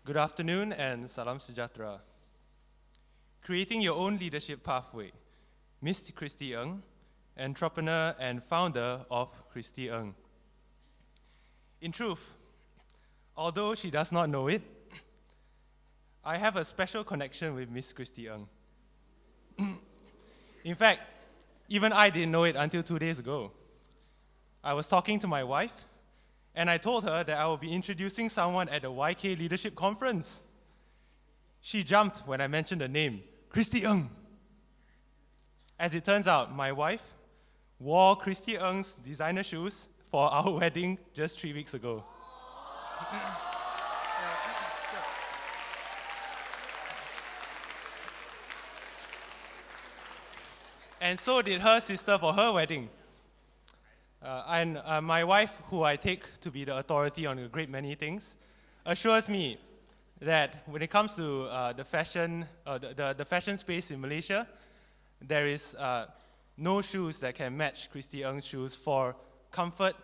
Good afternoon and salam sejahtera. Creating your own leadership pathway. Miss Christy Ng, entrepreneur and founder of Christy Ng. In truth, although she does not know it, I have a special connection with Miss Christy Ng. In fact, even I didn't know it until 2 days ago. I was talking to my wife, and I told her that I will be introducing someone at the YK Leadership Conference. She jumped when I mentioned the name, Christy Ng. As it turns out, my wife wore Christy Ng's designer shoes for our wedding just 3 weeks ago. And so did her sister for her wedding. And my wife, who I take to be the authority on a great many things, assures me that when it comes to the fashion space in Malaysia, there is no shoes that can match Christy Ng's shoes for comfort,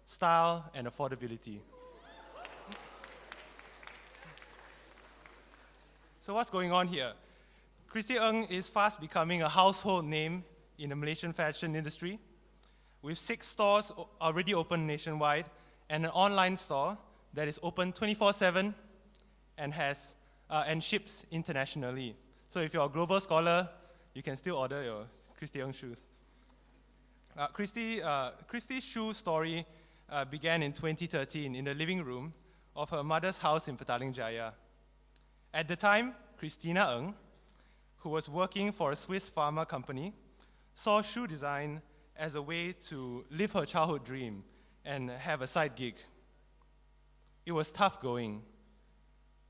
style, and affordability. So what's going on here? Christy Ng is fast becoming a household name in the Malaysian fashion industry, with 6 stores already open nationwide and an online store that is open 24/7 and ships internationally. So if you're a global scholar, you can still order your Christy Ng shoes. Christy's shoe story began in 2013 in the living room of her mother's house in Petaling Jaya. At the time, Christina Ng, who was working for a Swiss pharma company, saw shoe design as a way to live her childhood dream and have a side gig. It was tough going,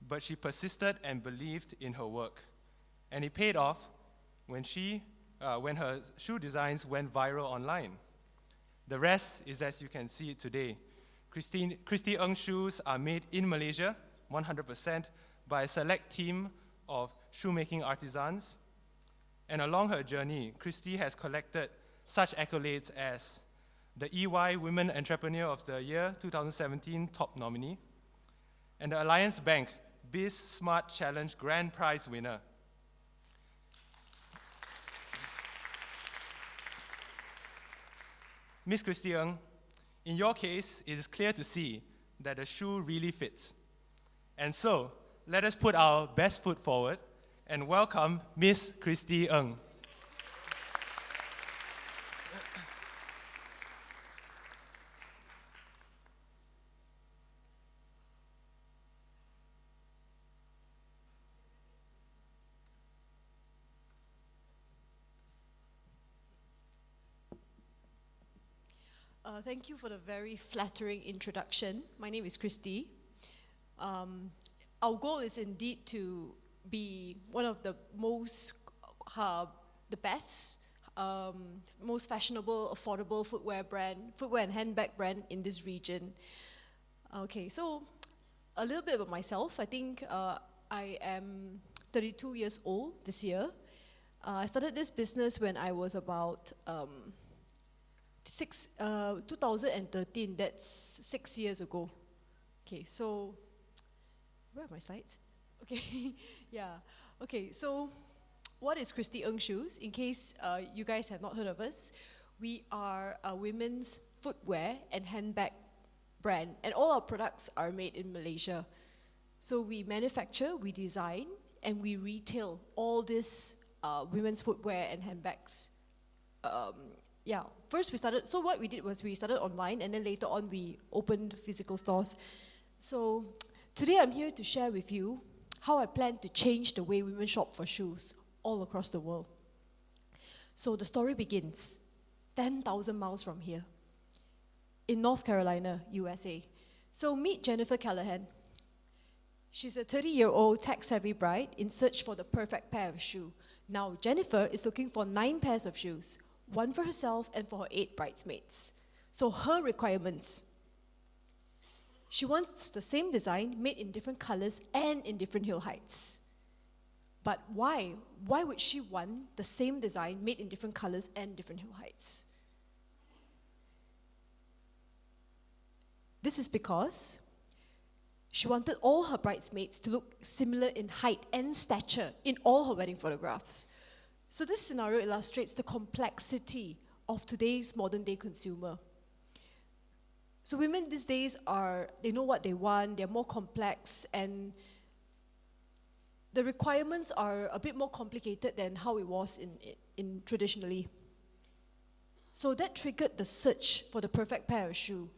but she persisted and believed in her work. And it paid off when her shoe designs went viral online. The rest is as you can see it today. Christy Ng shoes are made in Malaysia, 100%, by a select team of shoemaking artisans. And along her journey, Christy has collected such accolades as the EY Women Entrepreneur of the Year 2017 top nominee, and the Alliance Bank Biz Smart Challenge Grand Prize winner. Miss Christy Ng, in your case, it is clear to see that the shoe really fits. And so, let us put our best foot forward and welcome Miss Christy Ng. Thank you for the very flattering introduction. My name is Christy. Our goal is indeed to be one of the best, most fashionable, affordable footwear and handbag brand in this region. Okay, so a little bit about myself. I think I am 32 years old this year. I started this business when I was about 2013, that's 6 years ago. Okay, so, where are my slides? Okay, yeah. Okay, so what is Christy Ng Shoes? In case you guys have not heard of us, we are a women's footwear and handbag brand, and all our products are made in Malaysia. So we manufacture, we design, and we retail all this women's footwear and handbags. First what we did was we started online, and then later on we opened physical stores. So today I'm here to share with you how I plan to change the way women shop for shoes all across the world. So the story begins 10,000 miles from here in North Carolina, USA. So meet Jennifer Callahan. She's a 30-year-old tech-savvy bride in search for the perfect pair of shoes. Now Jennifer is looking for 9 pairs of shoes, 1 for herself and for her 8 bridesmaids. So her requirements: she wants the same design made in different colors and in different heel heights. But why? Why would she want the same design made in different colors and different heel heights? This is because She wanted all her bridesmaids to look similar in height and stature in all her wedding photographs. So this scenario illustrates the complexity of today's modern day consumer. So women these days they know what they want, they're more complex, and the requirements are a bit more complicated than how it was in traditionally. So that triggered the search for the perfect pair of shoe.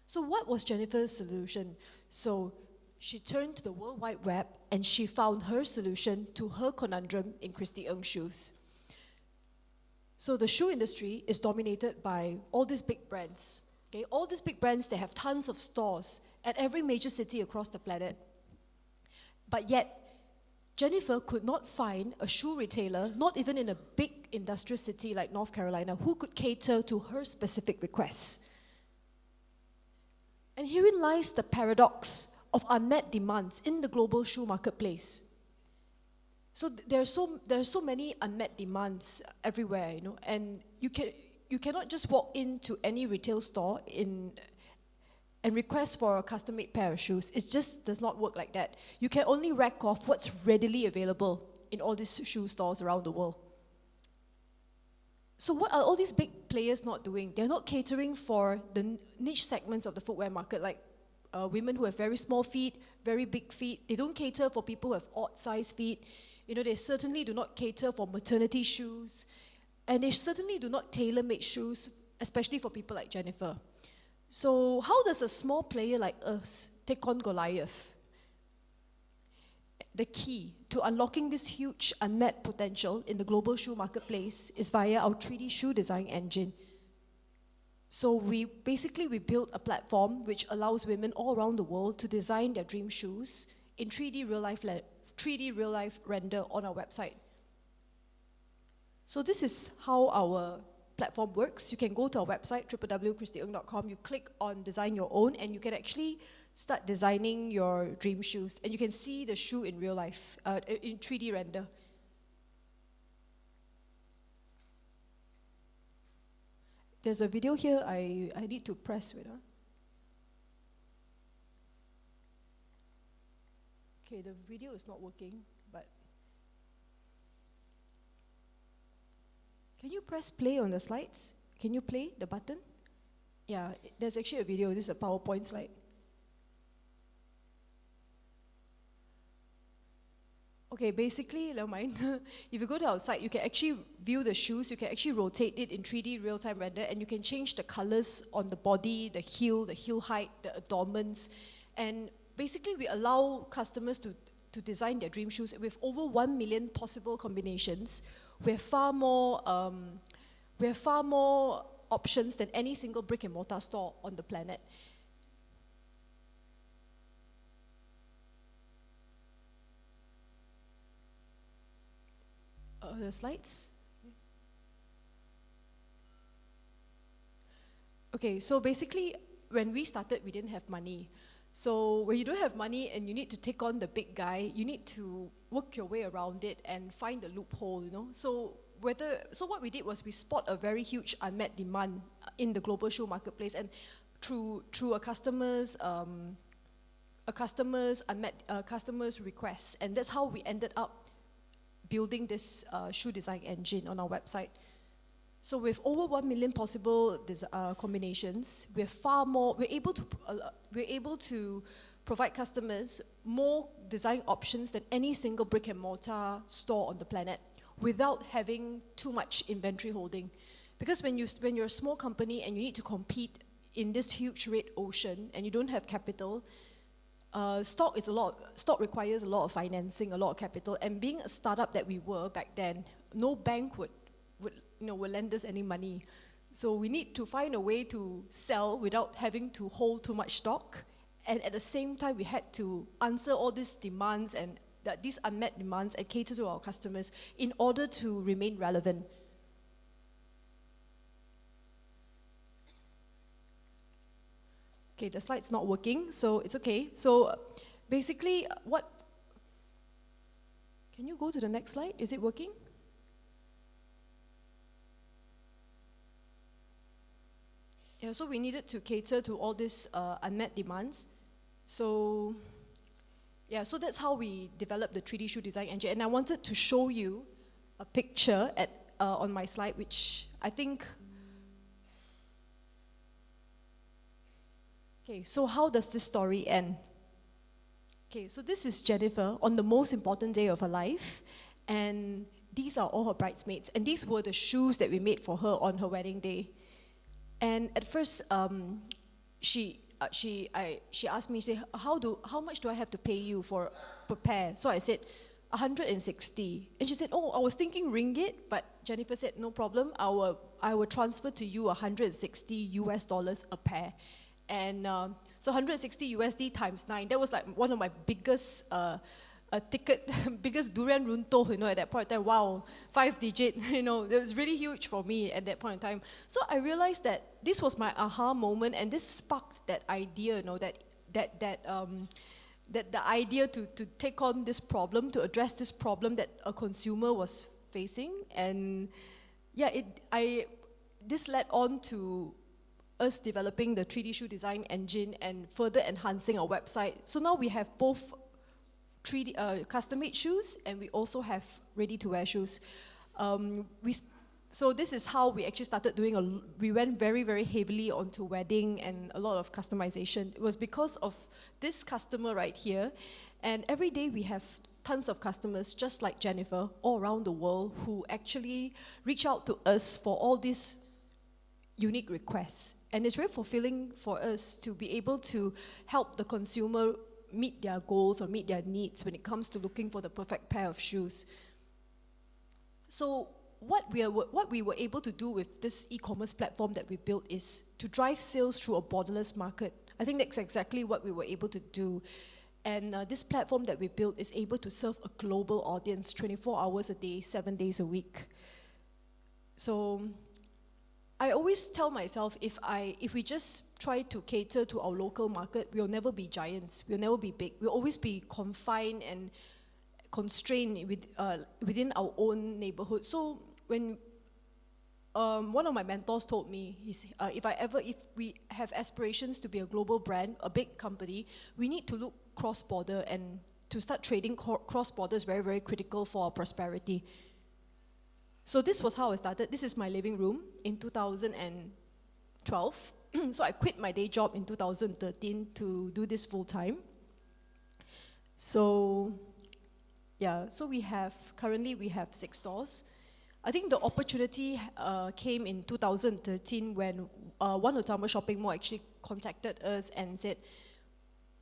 So what was Jennifer's solution? So she turned to the World Wide Web and she found her solution to her conundrum in Christy Ng's shoes. So the shoe industry is dominated by all these big brands. Okay, all these big brands, they have tons of stores at every major city across the planet. But yet, Jennifer could not find a shoe retailer, not even in a big industrial city like North Carolina, who could cater to her specific requests. And herein lies the paradox of unmet demands in the global shoe marketplace. So there are so many unmet demands everywhere, and you cannot just walk into any retail store and request for a custom-made pair of shoes. It just does not work like that. You can only rack off what's readily available in all these shoe stores around the world. So what are all these big players not doing? They're not catering for the niche segments of the footwear market, like women who have very small feet, very big feet. They don't cater for people who have odd-sized feet. They certainly do not cater for maternity shoes. And they certainly do not tailor-make shoes, especially for people like Jennifer. So how does a small player like us take on Goliath? The key to unlocking this huge unmet potential in the global shoe marketplace is via our 3D shoe design engine. So we built a platform which allows women all around the world to design their dream shoes in 3D real life render on our website. So this is how our platform works. You can go to our website, www.christyng.com, you click on design your own, and you can actually start designing your dream shoes, and you can see the shoe in real life, in 3D render. There's a video here I need to press with. Okay, the video is not working, but can you press play on the slides? Can you play the button? Yeah, there's actually a video. This is a PowerPoint slide. Okay, basically, never mind. If you go to our site, you can actually view the shoes. You can actually rotate it in 3D real-time render, and you can change the colors on the body, the heel height, the adornments. And basically, we allow customers to design their dream shoes with over 1 million possible combinations. We have far more options than any single brick and mortar store on the planet. The slides. Okay, so basically, when we started, we didn't have money. So when you don't have money and you need to take on the big guy, you need to work your way around it and find a loophole, So what we did was we spot a very huge unmet demand in the global shoe marketplace, and through a customer's request, and that's how we ended up building this shoe design engine on our website. So with over 1 million possible combinations, we're able to provide customers more design options than any single brick and mortar store on the planet, without having too much inventory holding. Because when you're a small company and you need to compete in this huge red ocean and you don't have capital, stock requires a lot of financing, a lot of capital, and being a startup that we were back then, no bank would lend us any money. So we need to find a way to sell without having to hold too much stock, and at the same time we had to answer all these demands and these unmet demands and cater to our customers in order to remain relevant. Okay, the slide's not working, so it's okay. So basically, can you go to the next slide? Is it working? Yeah, so we needed to cater to all these unmet demands. So yeah, so that's how we developed the 3D shoe design engine. And I wanted to show you a picture on my slide, which I think. Okay, so how does this story end? Okay, so this is Jennifer on the most important day of her life, and these are all her bridesmaids, and these were the shoes that we made for her on her wedding day. And at first, she asked me, say, how much do I have to pay you for per pair? So I said, 160. And she said, oh, I was thinking ringgit, but Jennifer said, no problem, I will transfer to you 160 US dollars a pair. And so 160 USD times 9, that was like one of my biggest biggest durian runto, at that point in time. Wow, 5 digit, it was really huge for me at that point in time. So I realized that this was my aha moment, and this sparked that idea, that the idea to take on this problem, to address this problem that a consumer was facing. And yeah, this led on to us developing the 3D shoe design engine and further enhancing our website. So now we have both 3D custom-made shoes, and we also have ready-to-wear shoes. So this is how we actually started doing. We went very, very heavily onto wedding and a lot of customization. It was because of this customer right here, and every day we have tons of customers just like Jennifer all around the world who actually reach out to us for all these unique requests. And it's very fulfilling for us to be able to help the consumer meet their goals or meet their needs when it comes to looking for the perfect pair of shoes. So what we were able to do with this e-commerce platform that we built is to drive sales through a borderless market. I think that's exactly what we were able to do. And this platform that we built is able to serve a global audience 24 hours a day, 7 days a week. So I always tell myself, if we just try to cater to our local market, we'll never be giants, we'll never be big. We'll always be confined and constrained within our own neighborhood. So when one of my mentors told me, if we have aspirations to be a global brand, a big company, we need to look cross-border, and to start trading cross-border is very, very critical for our prosperity. So this was how I started. This is my living room in 2012. So I quit my day job in 2013 to do this full time. So yeah, so currently we have 6 stores. I think the opportunity came in 2013 when One Utama Shopping Mall actually contacted us and said,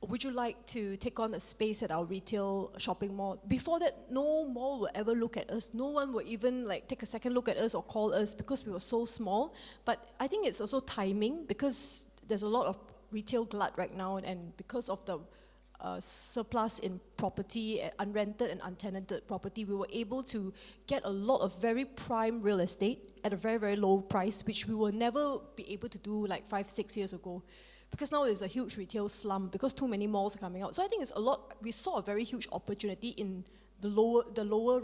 would you like to take on a space at our retail shopping mall? Before that, no mall would ever look at us. No one would even take a second look at us or call us because we were so small. But I think it's also timing, because there's a lot of retail glut right now, and because of the surplus in property, unrented and untenanted property, we were able to get a lot of very prime real estate at a very, very low price, which we will never be able to do like 5-6 years ago. Because now there's a huge retail slump because too many malls are coming out. So I think we saw a very huge opportunity in the lower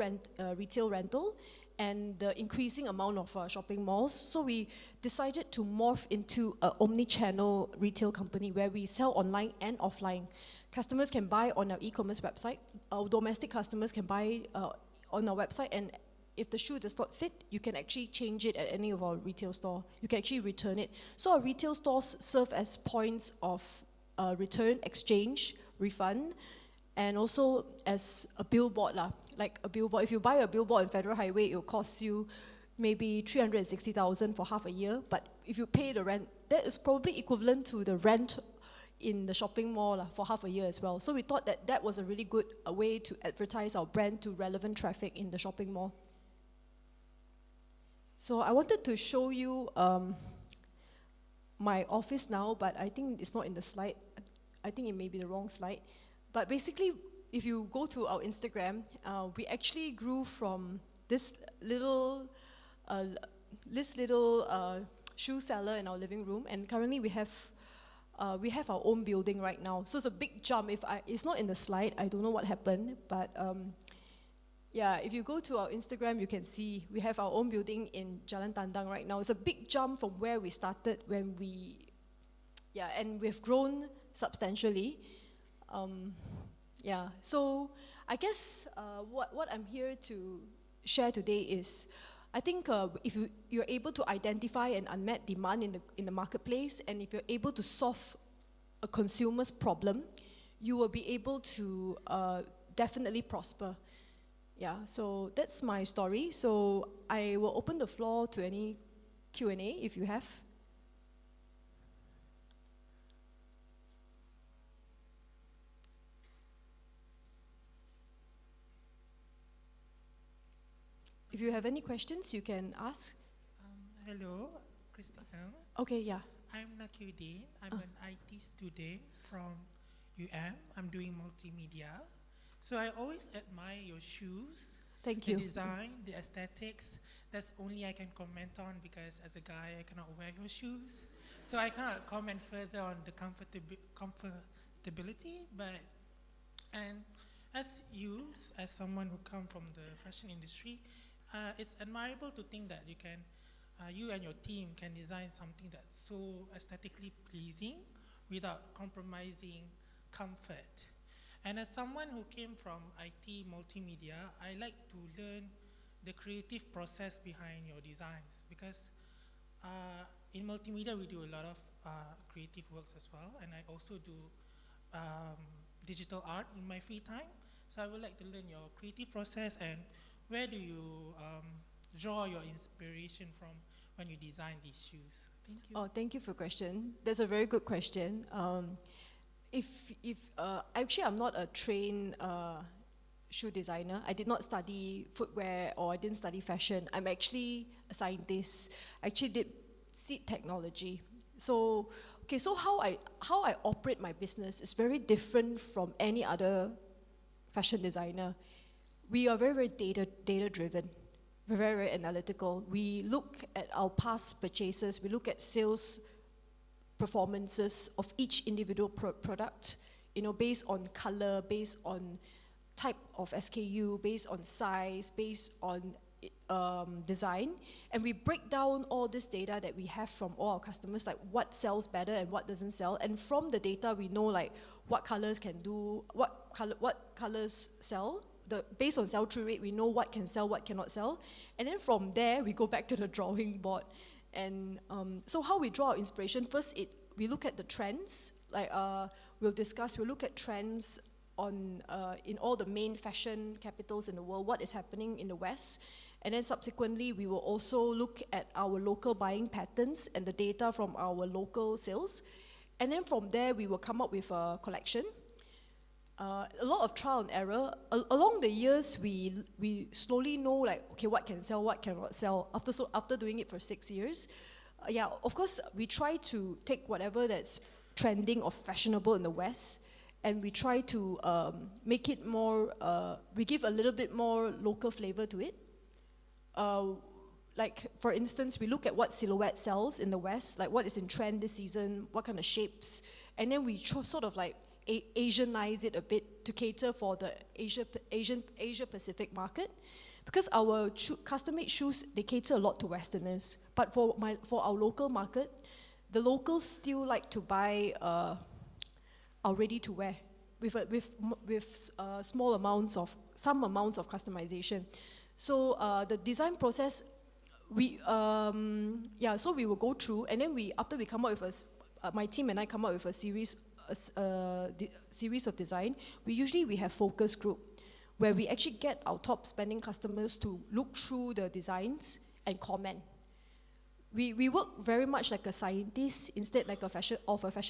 retail rental and the increasing amount of shopping malls. So we decided to morph into an omni-channel retail company where we sell online and offline. Customers can buy on our e-commerce website. Our domestic customers can buy on our website, and if the shoe does not fit, you can actually change it at any of our retail store. You can actually return it. So our retail stores serve as points of return, exchange, refund, and also as a billboard. Like a billboard. If you buy a billboard on Federal Highway, it will cost you maybe 360,000 for half a year. But if you pay the rent, that is probably equivalent to the rent in the shopping mall for half a year as well. So we thought that was a really good way to advertise our brand to relevant traffic in the shopping mall. So I wanted to show you my office now, but I think it's not in the slide. I think it may be the wrong slide. But basically, if you go to our Instagram, we actually grew from this little shoe seller in our living room, and currently we have our own building right now. So it's a big jump. It's not in the slide, I don't know what happened, but Yeah, if you go to our Instagram, you can see we have our own building in Jalan Tandang right now. It's a big jump from where we started when and we've grown substantially. So I guess what I'm here to share today is, I think if you're able to identify an unmet demand in the marketplace, and if you're able to solve a consumer's problem, you will be able to definitely prosper. Yeah, so that's my story. So I will open the floor to any Q&A if you have. If you have any questions, you can ask. Hello, Christy. Okay, yeah. I'm Nakyudin. I'm an IT student from I'm doing multimedia. So I always admire your shoes. Thank the you. The design, the aesthetics. That's only I can comment on, because as a guy, I cannot wear your shoes. So I cannot comment further on the comfortability. And as someone who come from the fashion industry, it's admirable to think that you and your team can design something that's so aesthetically pleasing without compromising comfort. And as someone who came from IT multimedia, I like to learn the creative process behind your designs, because in multimedia we do a lot of creative works as well, and I also do digital art in my free time. So I would like to learn your creative process, and where do you draw your inspiration from when you design these shoes? Thank you. Oh, thank you for the question. That's a very good question. Actually, I'm not a trained shoe designer. I did not study footwear, or I didn't study fashion. I'm actually a scientist. I actually did seed technology. So how I operate my business is very different from any other fashion designer. We are very, very data driven. We're very, very analytical. We look at our past purchases. We look at sales performances of each individual product, based on color, based on type of SKU, based on size, based on design, and we break down all this data that we have from all our customers, like what sells better and what doesn't sell. And from the data, we know like what colors can do, what colors sell. Based on sell-through rate, we know what can sell, what cannot sell. And then from there, we go back to the drawing board. And so how we draw our inspiration, first we look at the trends, like we'll look at trends in all the main fashion capitals in the world, what is happening in the West. And then subsequently, we will also look at our local buying patterns and the data from our local sales. And then from there, we will come up with a collection. A lot of trial and error. Along the years, we slowly know, like, okay, what can sell, what cannot sell. After doing it for 6 years, of course, we try to take whatever that's trending or fashionable in the West, and we try to make it more, we give a little bit more local flavor to it. Like, for instance, we look at what silhouette sells in the West, like what is in trend this season, what kind of shapes, and then we sort of like Asianize it a bit to cater for the Asia Pacific market, because our custom-made shoes, they cater a lot to Westerners. But for our local market, the locals still like to buy our ready-to-wear with some amounts of customization. So the design process, so we will go through, and then after we come up with my team and I come up with a series of design. We have focus group where we actually get our top spending customers to look through the designs and comment. We work very much like a scientist instead like a fashion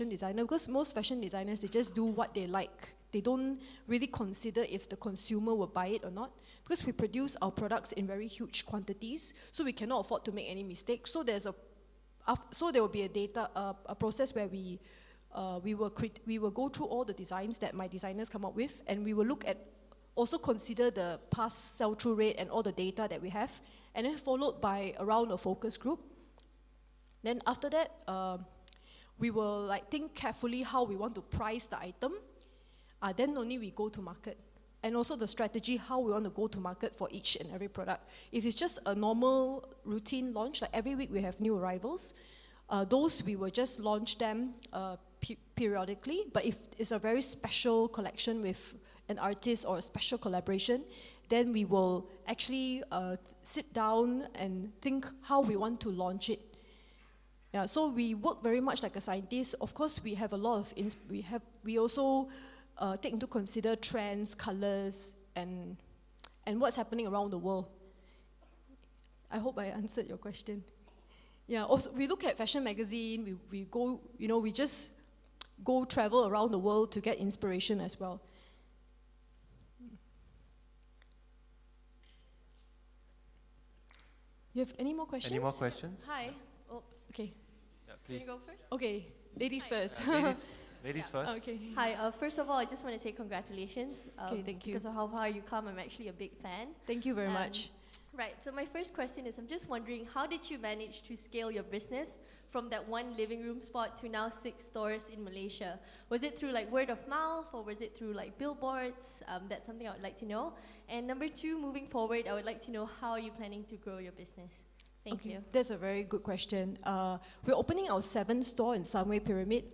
designer, because most fashion designers, they just do what they like. They don't really consider if the consumer will buy it or not, because we produce our products in very huge quantities, so we cannot afford to make any mistakes. So there will be a process where we will go through all the designs that my designers come up with, and we will also consider the past sell-through rate and all the data that we have, and then followed by around a focus group. Then after that, we will like think carefully how we want to price the item. Then only we go to market. and also the strategy, how we want to go to market for each and every product. If it's just a normal routine launch, like every week we have new arrivals, those we will just launch them periodically. But if it's a very special collection with an artist or a special collaboration, then we will actually sit down and think how we want to launch it. Yeah, so we work very much like a scientist. Of course, we have a lot of, we also take into consider trends, colors, and what's happening around the world. I hope I answered your question. Yeah, also we look at fashion magazine, we go, we just go travel around the world to get inspiration as well. You have any more questions? Any more questions? Hi. Oh, Okay. Yeah, can you please. go first? Okay, ladies first. Ladies first. Okay. Hi. First of all, I just want to say congratulations. Okay, thank you. Because of how far you come, I'm actually a big fan. Thank you very much. Right. So my first question is, I'm just wondering, how did you manage to scale your business from that one living room spot to now 6 stores in Malaysia? Was it through like word of mouth, or was it through like billboards? That's something I would like to know. And number 2, moving forward, I would like to know, how are you planning to grow your business? Thank you. That's a very good question. We're opening our 7th store in Sunway Pyramid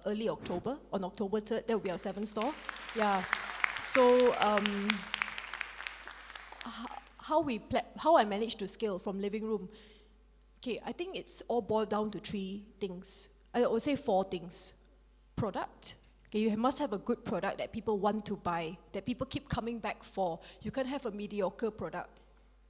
early October. On October 3rd, that will be our 7th store. Yeah. So how I managed to scale from living room. Okay, I think it's all boiled down to 3 things. I would say 4 things. Product. Okay, you must have a good product that people want to buy, that people keep coming back for. You can't have a mediocre product.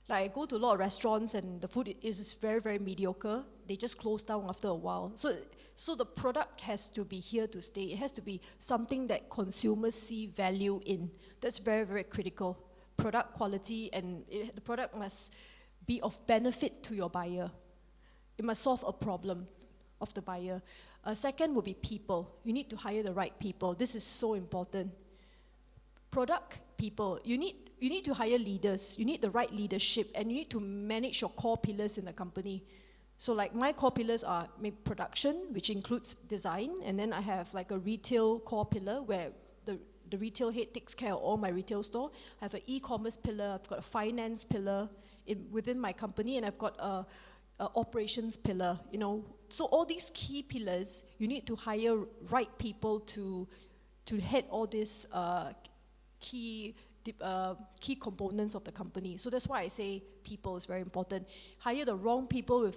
Like, I go to a lot of restaurants and the food is very, very mediocre. They just close down after a while. So the product has to be here to stay. It has to be something that consumers see value in. That's very, very critical. Product quality, and the product must be of benefit to your buyer. It must solve a problem of the buyer. Second would be people. You need to hire the right people. This is so important. Product, people. You need to hire leaders. You need the right leadership, and you need to manage your core pillars in the company. So like my core pillars are maybe production, which includes design, and then I have like a retail core pillar where the retail head takes care of all my retail store. I have an e-commerce pillar. I've got a finance pillar within my company, and I've got a operations pillar. So all these key pillars, you need to hire right people to head all these key components of the company. So that's why I say people is very important. Hire the wrong people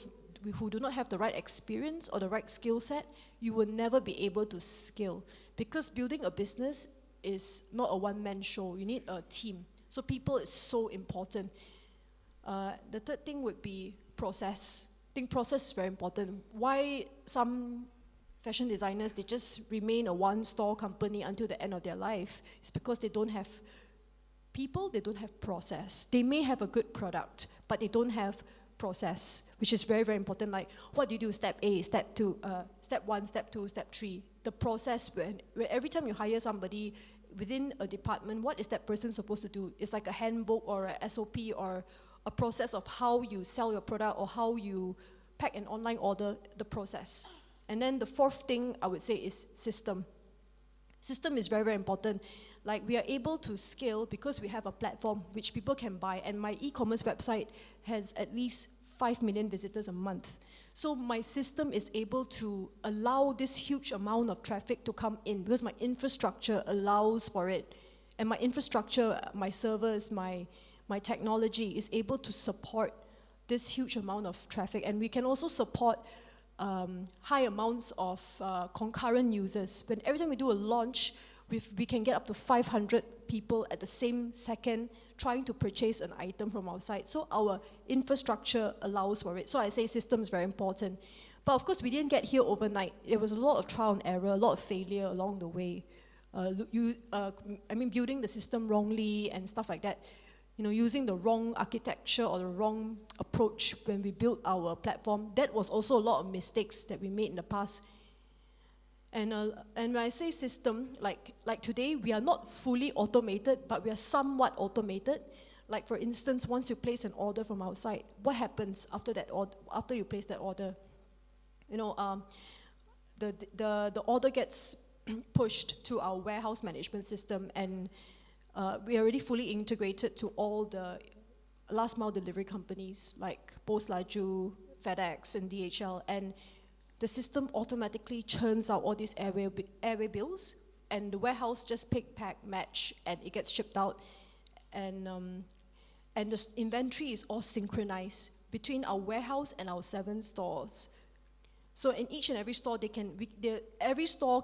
who do not have the right experience or the right skill set, you will never be able to scale. Because building a business is not a one-man show. You need a team. So people is so important. The third thing would be process. I think process is very important. Why some fashion designers, they just remain a one-store company until the end of their life? It's because they don't have people, they don't have process. They may have a good product, but they don't have process, which is very, very important. Like, what do you do? Step A, step 2, step 1, step 2, step 3. The process, when every time you hire somebody within a department, what is that person supposed to do? It's like a handbook or a SOP or a process of how you sell your product or how you pack an online order, the process. And then the fourth thing I would say is system. System is very, very important. Like, we are able to scale because we have a platform which people can buy, and my e-commerce website has at least 5 million visitors a month. So my system is able to allow this huge amount of traffic to come in because my infrastructure allows for it. And my infrastructure, my servers, my technology is able to support this huge amount of traffic. And we can also support high amounts of concurrent users. When every time we do a launch, we can get up to 500 people at the same second trying to purchase an item from our site. So our infrastructure allows for it. So I say system is very important. But of course, we didn't get here overnight. There was a lot of trial and error, a lot of failure along the way. Building the system wrongly and stuff like that. Using the wrong architecture or the wrong approach when we built our platform. That was also a lot of mistakes that we made in the past. And when I say system, like today, we are not fully automated, but we are somewhat automated. Like, for instance, once you place an order from our site, what happens after that? After you place that order, the order gets pushed to our warehouse management system, and we are already fully integrated to all the last mile delivery companies like Post Laju, FedEx, and DHL, and the system automatically churns out all these airway bills, and the warehouse just pick, pack, match, and it gets shipped out, and the inventory is all synchronized between our warehouse and our 7 stores. So in each and every store, every store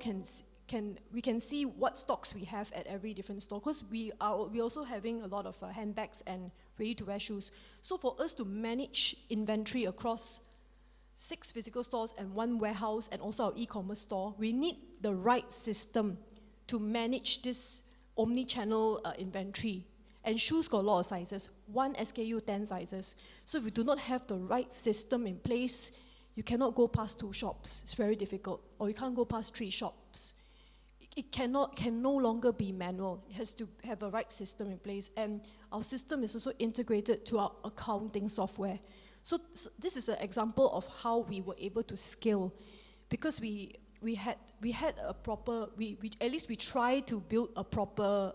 we can see what stocks we have at every different store, because we also having a lot of handbags and ready-to-wear shoes. So for us to manage inventory across 6 physical stores and 1 warehouse and also our e-commerce store, we need the right system to manage this omni-channel inventory. And shoes got a lot of sizes, 1 SKU, 10 sizes. So if you do not have the right system in place, you cannot go past 2 shops. It's very difficult. Or you can't go past 3 shops. It can no longer be manual. It has to have a right system in place. And our system is also integrated to our accounting software. So this is an example of how we were able to scale, because we had a proper, at least we try to build a proper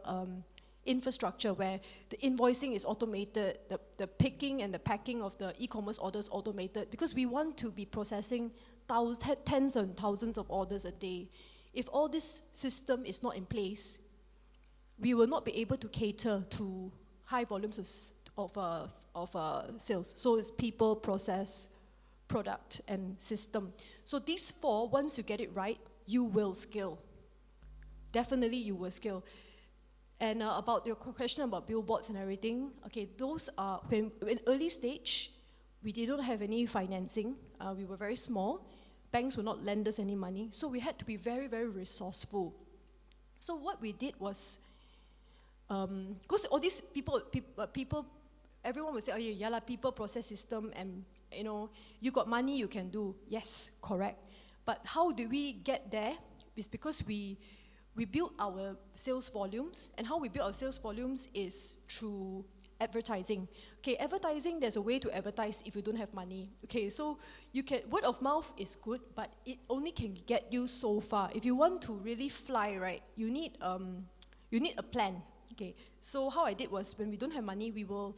infrastructure where the invoicing is automated, the picking and the packing of the e-commerce orders automated, because we want to be processing tens and thousands of orders a day. If all this system is not in place, we will not be able to cater to high volumes of sales. So it's people, process, product, and system. So these 4, once you get it right, you will scale. Definitely you will scale. And about your question about billboards and everything, okay, those are, in early stage, we didn't have any financing. We were very small. Banks would not lend us any money. So we had to be very, very resourceful. So what we did was, because all these people, everyone would say, oh yeah, la, people, process, system, and you got money, you can do. Yes, correct. But how do we get there? It's because we build our sales volumes, and how we build our sales volumes is through advertising. Okay, advertising, there's a way to advertise if you don't have money. Okay, so word of mouth is good, but it only can get you so far. If you want to really fly, right, you need a plan. Okay, so how I did was, when we don't have money, we will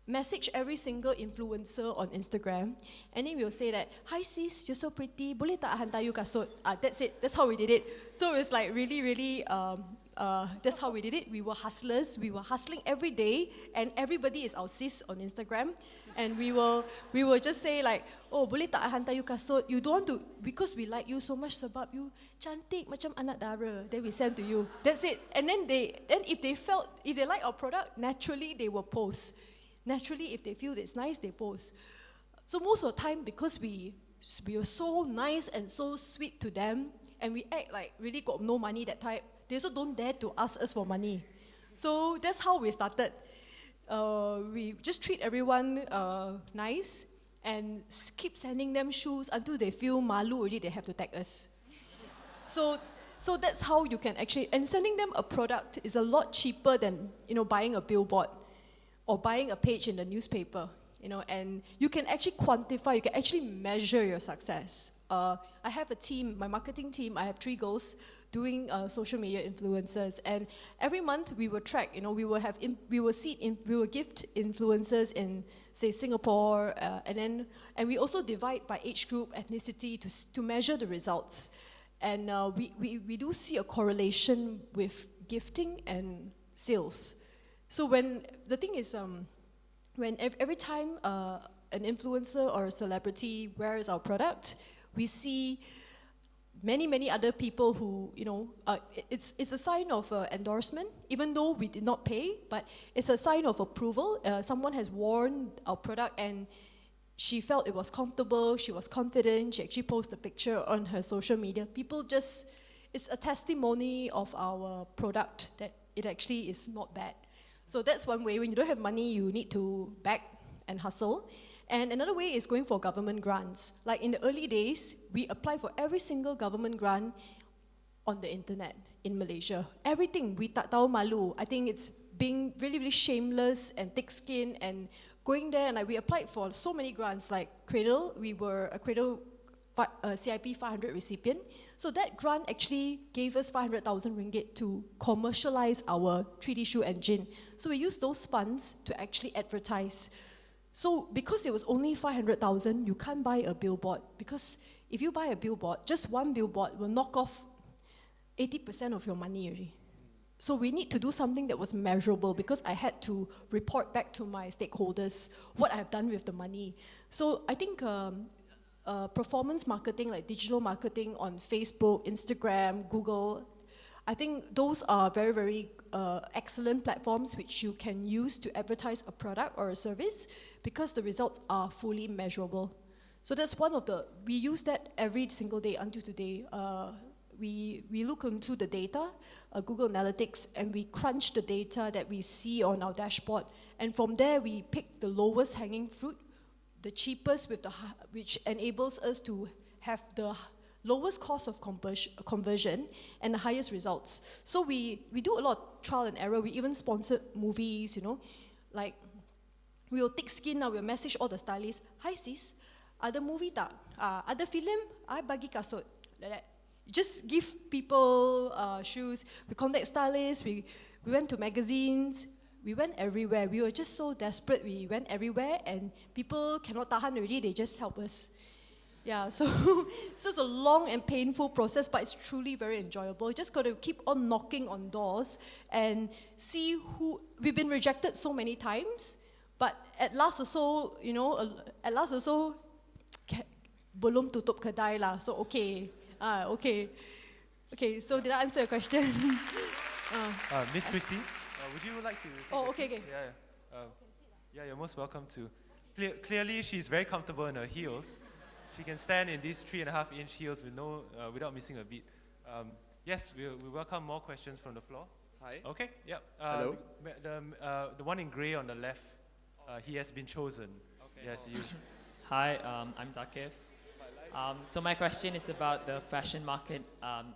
message every single influencer on Instagram, and then we'll say that, hi sis, you're so pretty, boleh tak hantar you kasut? That's it, that's how we did it. So it's like really, that's how we did it. We were hustlers, we were hustling every day, and everybody is our sis on Instagram, and we will just say like, oh, boleh tak hantar you kasut? You don't want to, because we like you so much sebab you cantik macam anak dara, then we send to you. That's it. And then if they like our product, naturally they will post. Naturally, if they feel it's nice, they post. So most of the time, because we were so nice and so sweet to them, and we act like really got no money that type, they also don't dare to ask us for money. So that's how we started. We just treat everyone nice and keep sending them shoes until they feel malu already, they have to tag us. So that's how you can actually, and sending them a product is a lot cheaper than buying a billboard or buying a page in the newspaper, and you can actually quantify, you can actually measure your success. I have a team, my marketing team, I have 3 girls doing social media influencers, and every month we will track, we will gift influencers in, say, Singapore, and we also divide by age group, ethnicity to measure the results. And we do see a correlation with gifting and sales. So the thing is, when every time an influencer or a celebrity wears our product, we see many other people who, it's a sign of endorsement, even though we did not pay, but it's a sign of approval. Someone has worn our product and she felt it was comfortable, she was confident, she actually posted a picture on her social media. It's a testimony of our product that it actually is not bad. So that's one way. When you don't have money, you need to beg and hustle. And another way is going for government grants. Like in the early days, we applied for every single government grant on the internet in Malaysia. Everything, we tak tahu malu. I think it's being really, really shameless and thick-skinned and going there. And we applied for so many grants, like Cradle. We were a Cradle CIP 500 recipient. So that grant actually gave us 500,000 ringgit to commercialize our 3D shoe engine. So we used those funds to actually advertise. So because it was only 500,000, you can't buy a billboard, because if you buy a billboard, just one billboard will knock off 80% of your money already. So we need to do something that was measurable, because I had to report back to my stakeholders what I have done with the money. So I think performance marketing, like digital marketing on Facebook, Instagram, Google, I think those are very, very excellent platforms which you can use to advertise a product or a service, because the results are fully measurable. So that's one of we use that every single day until today. We look into the data, Google Analytics, and we crunch the data that we see on our dashboard. And from there, we pick the lowest hanging fruit, the cheapest, which enables us to have the lowest cost of conversion and the highest results. So we do a lot of trial and error. We even sponsor movies, like we'll thick skin now, we'll message all the stylists, "Hi sis, ada movie tak? Ada film? I bagi kasut." Like that. Just give people shoes. We contact stylists, we went to magazines, we went everywhere. We were just so desperate, we went everywhere, and people cannot tahan already, they just help us. Yeah, so it's a long and painful process, but it's truly very enjoyable. You just got to keep on knocking on doors and see who. We've been rejected so many times, but at last also, belum tutup kedai lah, so okay. Okay, so did I answer your question? Miss Christy, would you like to take a seat? Okay. Yeah, you're most welcome to. Clearly, she's very comfortable in her heels. She can stand in these 3.5-inch heels without missing a beat. Yes, we welcome more questions from the floor. Hi. Okay, yep. Hello. The one in grey on the left, he has been chosen. Okay. Yes, you. Hi, I'm Zakif. So my question is about the fashion market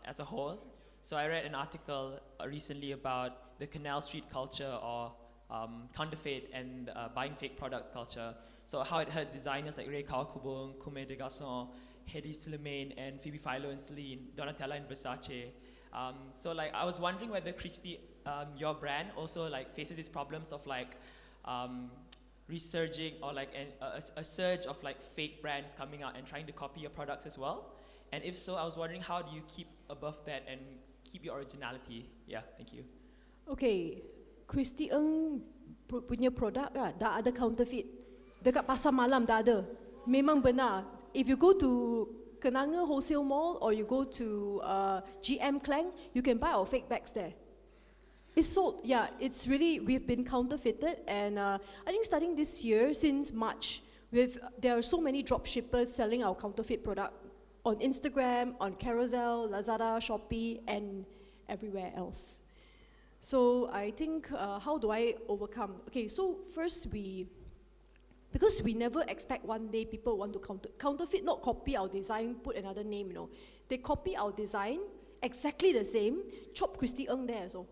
as a whole. So I read an article recently about the Canal Street culture, or counterfeit and buying fake products culture. So how it hurts designers like Ray Kawakubung, Comme des Garçons, Hedi Slimane, and Phoebe Philo and Celine, Donatella and Versace. So like I was wondering whether Christy, your brand also like faces these problems of like resurging, or like a surge of like fake brands coming out and trying to copy your products as well? And if so, I was wondering, how do you keep above that and keep your originality? Yeah, thank you. Okay, Christy Ng punya produk dah ada counterfeit. Dekat pasar malam dah ada. Memang benar. If you go to Kenanga Wholesale Mall or you go to GM Klang, you can buy our fake bags there. It's sold, yeah, it's really, we've been counterfeited, and I think starting this year, since March, there are so many drop shippers selling our counterfeit product on Instagram, on Carousel, Lazada, Shopee, and everywhere else. So I think, how do I overcome? Okay, so first because we never expect one day people want to counterfeit, not copy our design, put another name, They copy our design, exactly the same, chop Christy Ng there, so.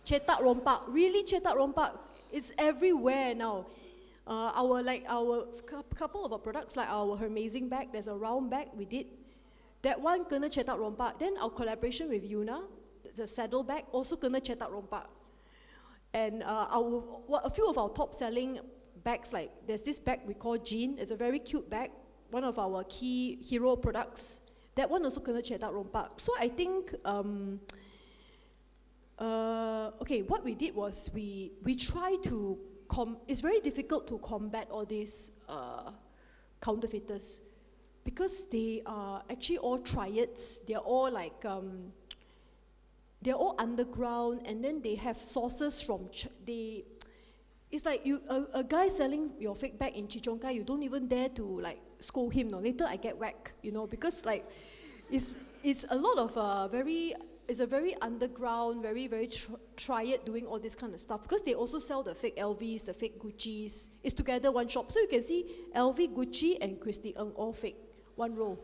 Cetak rompak, really cetak rompak. It's everywhere now. Our couple of our products, like our Hermazing bag, there's a round bag we did. That one kena cetak rompak. Then our collaboration with Yuna, the saddle bag, also kena cetak rompak. And a few of our top selling bags, like there's this bag we call Jean. It's a very cute bag, one of our key hero products. That one also kena cetak rompak. So I think. What we did was we try to, it's very difficult to combat all these counterfeiters, because they are actually all triads, they're all like, they're all underground, and then they have sources from, it's like a guy selling your fake bag in Chichonkai, you don't even dare to like scold him, later I get whacked, because like, it's a lot of it's a very underground, very, very triad doing all this kind of stuff, because they also sell the fake LVs, the fake Gucci's. It's together one shop. So you can see LV, Gucci, and Christy Ng, all fake, one row.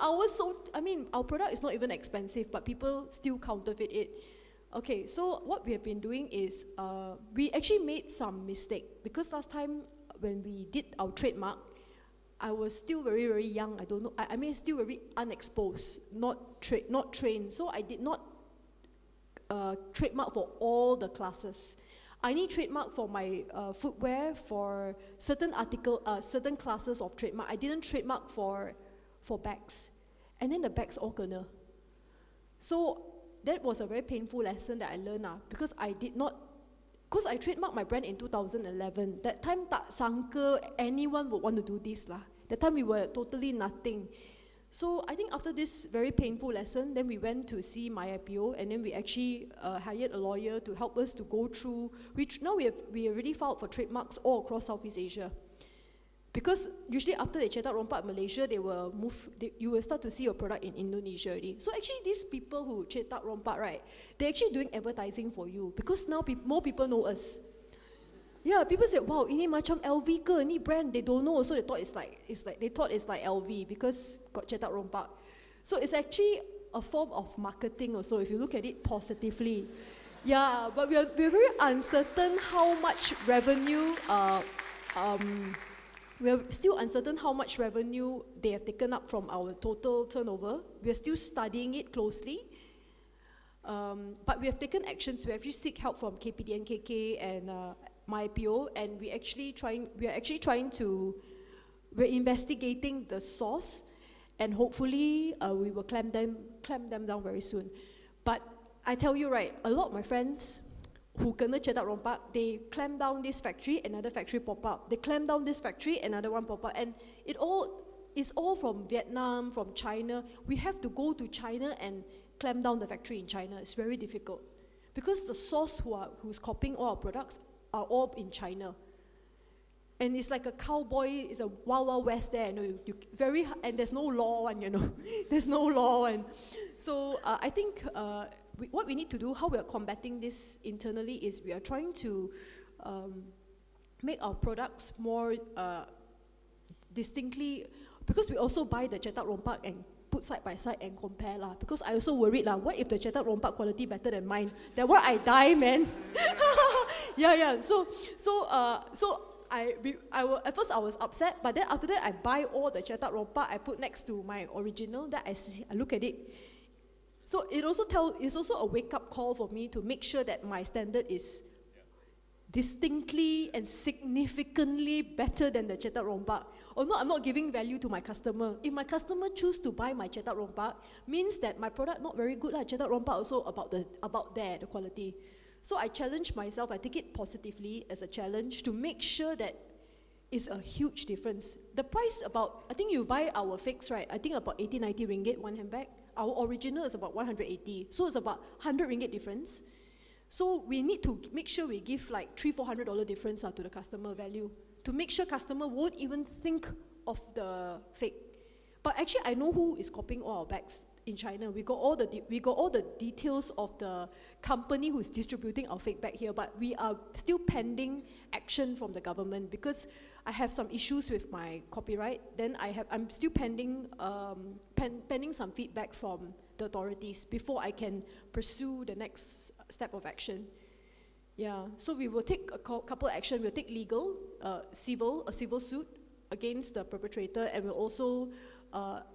Our product is not even expensive, but people still counterfeit it. Okay, so what we have been doing is, we actually made some mistake, because last time when we did our trademark, I was still very, very young. I don't know. I mean, still very unexposed, not trained. So I did not trademark for all the classes. I need trademark for my footwear, for certain certain classes of trademark. I didn't trademark for bags. And then the bags all kena. So that was a very painful lesson that I learned because I trademarked my brand in 2011. That time tak sangka anyone would want to do this lah. That time we were totally nothing. So I think after this very painful lesson, then we went to see my IPO, and then we actually hired a lawyer to help us to go through, which now we already filed for trademarks all across Southeast Asia. Because usually after they cetak rompak Malaysia, you will start to see your product in Indonesia already. So actually these people who cetak rompak, right, they're actually doing advertising for you, because now more people know us. Yeah, people say, wow, ini macam LV ke, ini brand, they don't know, so they thought it's like LV because got cetak rompak. So it's actually a form of marketing also, if you look at it positively. Yeah, but we're very uncertain how much revenue, we're still uncertain how much revenue they have taken up from our total turnover. We're still studying it closely. But we have taken actions. We actually seek help from KPD and KK and MyIPO, and we're investigating the source, and hopefully we will clamp them down very soon. But I tell you, right, a lot of my friends who kena cetak rompak, they clamp down this factory, another factory pop up. They clamp down this factory, another one pop up, and it's all from Vietnam, from China. We have to go to China and clamp down the factory in China. It's very difficult because the source who's copying all our products are all in China. And it's like a cowboy, it's a wild, wild west there, and there's no law, there's no law. And so I think what we need to do, how we are combating this internally, is we are trying to make our products more distinctly, because we also buy the cetak rompak and put side by side and compare lah. Because I also worried lah, what if the cetak rompak quality better than mine? Then what, I die, man. Yeah. So at first I was upset, but then after that I buy all the cetak rompak, I put next to my original, that I look at it. So it's also a wake-up call for me to make sure that my standard is distinctly and significantly better than the cetak rompak. Or no, I'm not giving value to my customer. If my customer choose to buy my cetak rompak, means that my product not very good lah. Cetak rompak also about the quality. So I challenge myself, I take it positively as a challenge to make sure that it's a huge difference. The price I think you buy our fakes, right? I think about 80-90 ringgit, one handbag. Our original is about 180. So it's about 100 ringgit difference. So we need to make sure we give like $300-400 difference to the customer value, to make sure customer won't even think of the fake. But actually I know who is copying all our bags in China. We got all the details of the company who is distributing our fake bag here, but we are still pending action from the government because I have some issues with my copyright. Then I'm still pending some feedback from the authorities before I can pursue the next step of action. Yeah, so we will take a couple action. We'll take legal, a civil suit against the perpetrator, and we'll also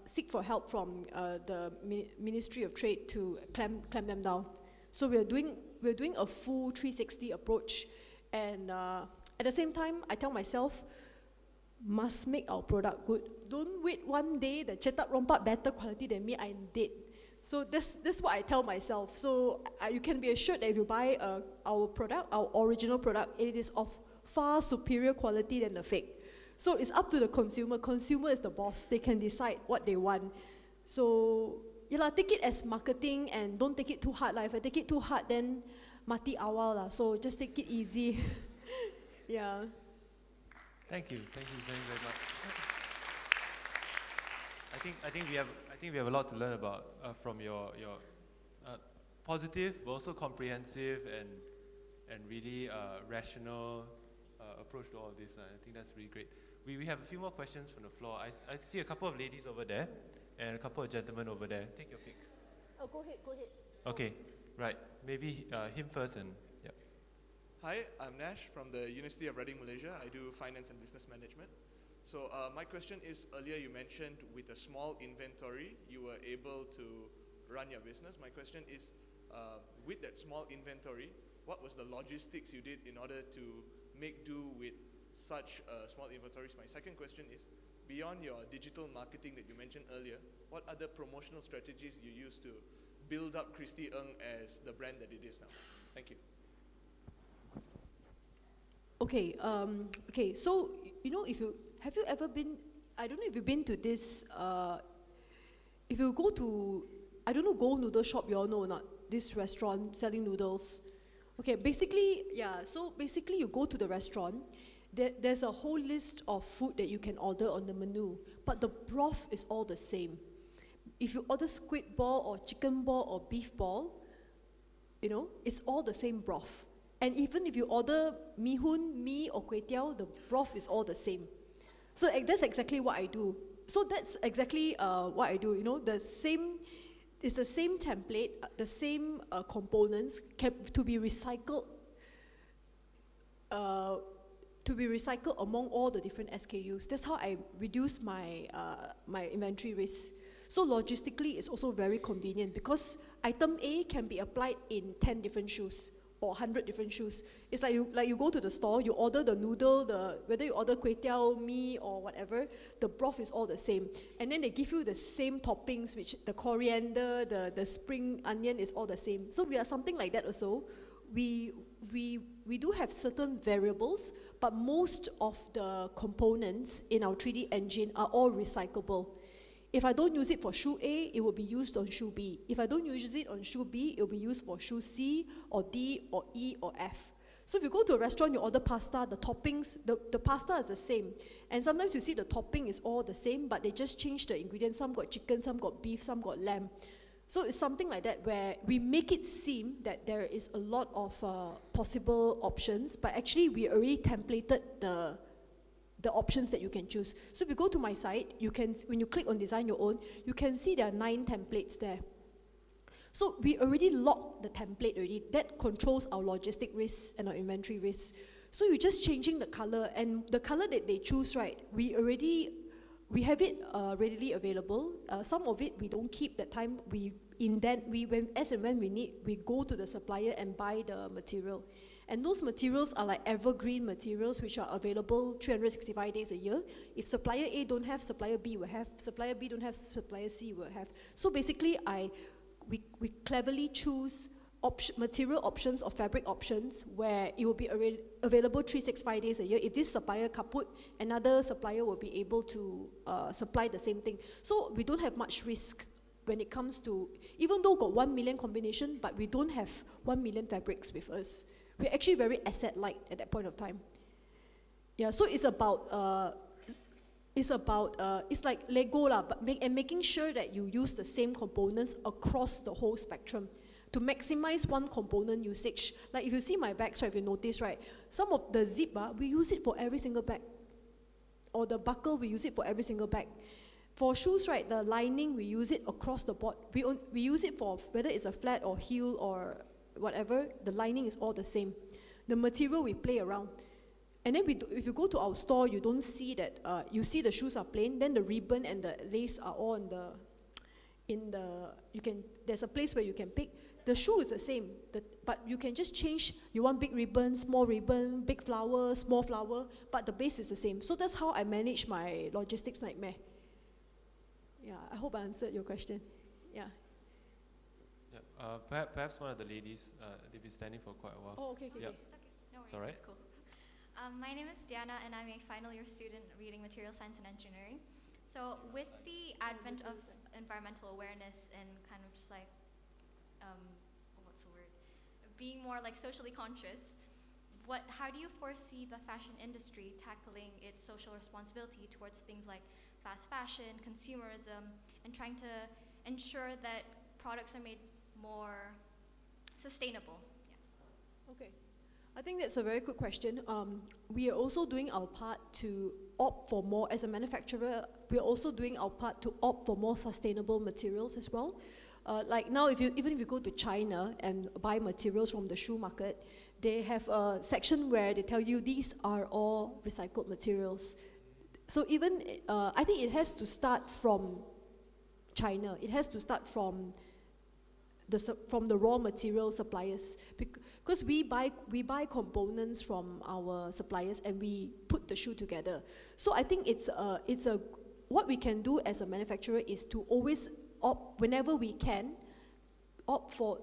seek for help from the Ministry of Trade to clamp them down. So we're doing a full 360 approach, and at the same time, I tell myself, must make our product good. Don't wait one day the cetak rompak better quality than me, I'm dead. So this is what I tell myself. So you can be assured that if you buy our product, our original product, it is of far superior quality than the fake. So it's up to the consumer. Consumer is the boss. They can decide what they want. So take it as marketing and don't take it too hard. If I take it too hard, then mati awal. So just take it easy. Yeah. Thank you very, very much. I think we have a lot to learn about from your positive, but also comprehensive and really rational approach to all of this. I think that's really great. We have a few more questions from the floor. I see a couple of ladies over there and a couple of gentlemen over there. Take your pick. Oh, go ahead. Okay, right. Maybe him first and yeah. Hi, I'm Nash from the University of Reading, Malaysia. I do finance and business management. So my question is, earlier you mentioned with a small inventory, you were able to run your business. My question is, with that small inventory, what was the logistics you did in order to make do with such small inventories? My second question is, beyond your digital marketing that you mentioned earlier, what other promotional strategies you use to build up Christy Ng as the brand that it is now? Thank you. Okay, so, have you ever been, I don't know if you've been to this, if you go to, I don't know, Go Noodle Shop, you all know or not, this restaurant selling noodles. Okay, basically, so basically you go to the restaurant, there's a whole list of food that you can order on the menu, but the broth is all the same. If you order squid ball or chicken ball or beef ball, it's all the same broth. And even if you order mee or kway teow, the broth is all the same. So that's exactly what I do. So that's exactly what I do. It's the same template, the same components to be recycled. Among all the different SKUs. That's how I reduce my my inventory risk. So logistically, it's also very convenient because item A can be applied in 10 different shoes or 100 different shoes. It's like you go to the store, you order the noodle, whether you order kway teow, mee or whatever, the broth is all the same. And then they give you the same toppings, which the coriander, the spring onion is all the same. So we are something like that also. We do have certain variables, but most of the components in our 3D engine are all recyclable. If I don't use it for shoe A, it will be used on shoe B. If I don't use it on shoe B, it will be used for shoe C or D or E or F. So if you go to a restaurant, you order pasta, the toppings, the pasta is the same. And sometimes you see the topping is all the same, but they just change the ingredients. Some got chicken, some got beef, some got lamb. So it's something like that where we make it seem that there is a lot of possible options, but actually we already templated the options that you can choose. So if you go to my site, when you click on design your own, you can see there are 9 templates there. So we already locked the template already. That controls our logistic risks and our inventory risks. So you're just changing the color, and the color that they choose, right, we have it readily available. Some of it we don't keep that time. As and when we need, we go to the supplier and buy the material. And those materials are like evergreen materials which are available 365 days a year. If supplier A don't have, supplier B will have. Supplier B don't have, supplier C will have. So basically, we cleverly choose material options or fabric options where it will be available 365 days a year. If this supplier kaput, another supplier will be able to supply the same thing. So we don't have much risk when it comes to, even though got 1 million combination, but we don't have 1 million fabrics with us. We're actually very asset light at that point of time. Yeah, so it's like Lego lah, but making sure that you use the same components across the whole spectrum to maximize one component usage. Like if you see my bags, right, if you notice, right, some of the zip, we use it for every single bag. Or the buckle, we use it for every single bag. For shoes, right, the lining, we use it across the board. We use it for whether it's a flat or heel or whatever, the lining is all the same. The material we play around. And then if you go to our store, you don't see that, you see the shoes are plain, then the ribbon and the lace are all there's a place where you can pick. The shoe is the same, but you can just change, you want big ribbon, small ribbon, big flower, small flower, but the base is the same. So that's how I manage my logistics nightmare. Yeah, I hope I answered your question. Yeah. Perhaps one of the ladies, they've been standing for quite a while. Oh, okay. Yep. It's okay, no worries, It's all right. it's cool. My name is Diana, and I'm a final year student reading material science and engineering. So with the advent of environmental awareness and kind of just like, what's the word? Being more like socially conscious, how do you foresee the fashion industry tackling its social responsibility towards things like fast fashion, consumerism, and trying to ensure that products are made more sustainable? Yeah. Okay. I think that's a very good question. We are also doing our part to opt for more, as a manufacturer, we are also doing our part to opt for more sustainable materials as well. Like now, even if you go to China and buy materials from the shoe market, they have a section where they tell you these are all recycled materials. so even, I think it has to start from China. It has to start from the raw material suppliers, because we buy components from our suppliers and we put the shoe together. So I think what we can do as a manufacturer is to always opt, whenever we can,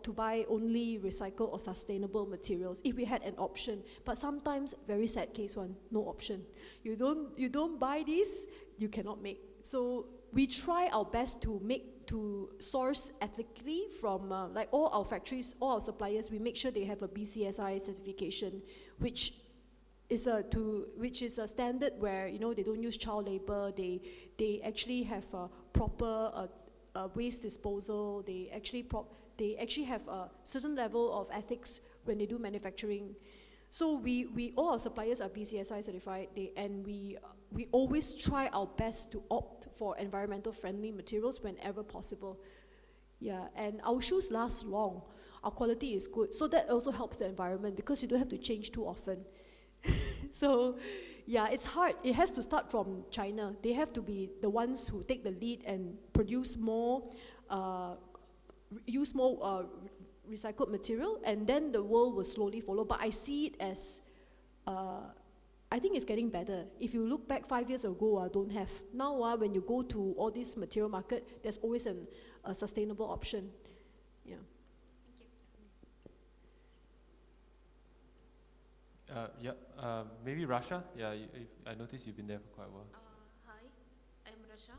to buy only recycled or sustainable materials if we had an option. But sometimes, very sad case one, no option. You don't buy this, you cannot make. So we try our best to source ethically from like all our factories, all our suppliers. We make sure they have a BCSI certification, which is a standard where they don't use child labor. They actually have a proper waste disposal. They actually have a certain level of ethics when they do manufacturing. So we all our suppliers are BCSI certified, and we always try our best to opt for environmental friendly materials whenever possible. Yeah, and our shoes last long. Our quality is good, so that also helps the environment because you don't have to change too often. So, yeah, it's hard. It has to start from China. They have to be the ones who take the lead and produce more, use more recycled material, and then the world will slowly follow. But I see it as, I think it's getting better. If you look back 5 years ago, don't have. Now, when you go to all this material market, there's always a sustainable option. Yeah. Maybe Rasha? Yeah, I noticed you've been there for quite a while. Hi, I'm Rasha,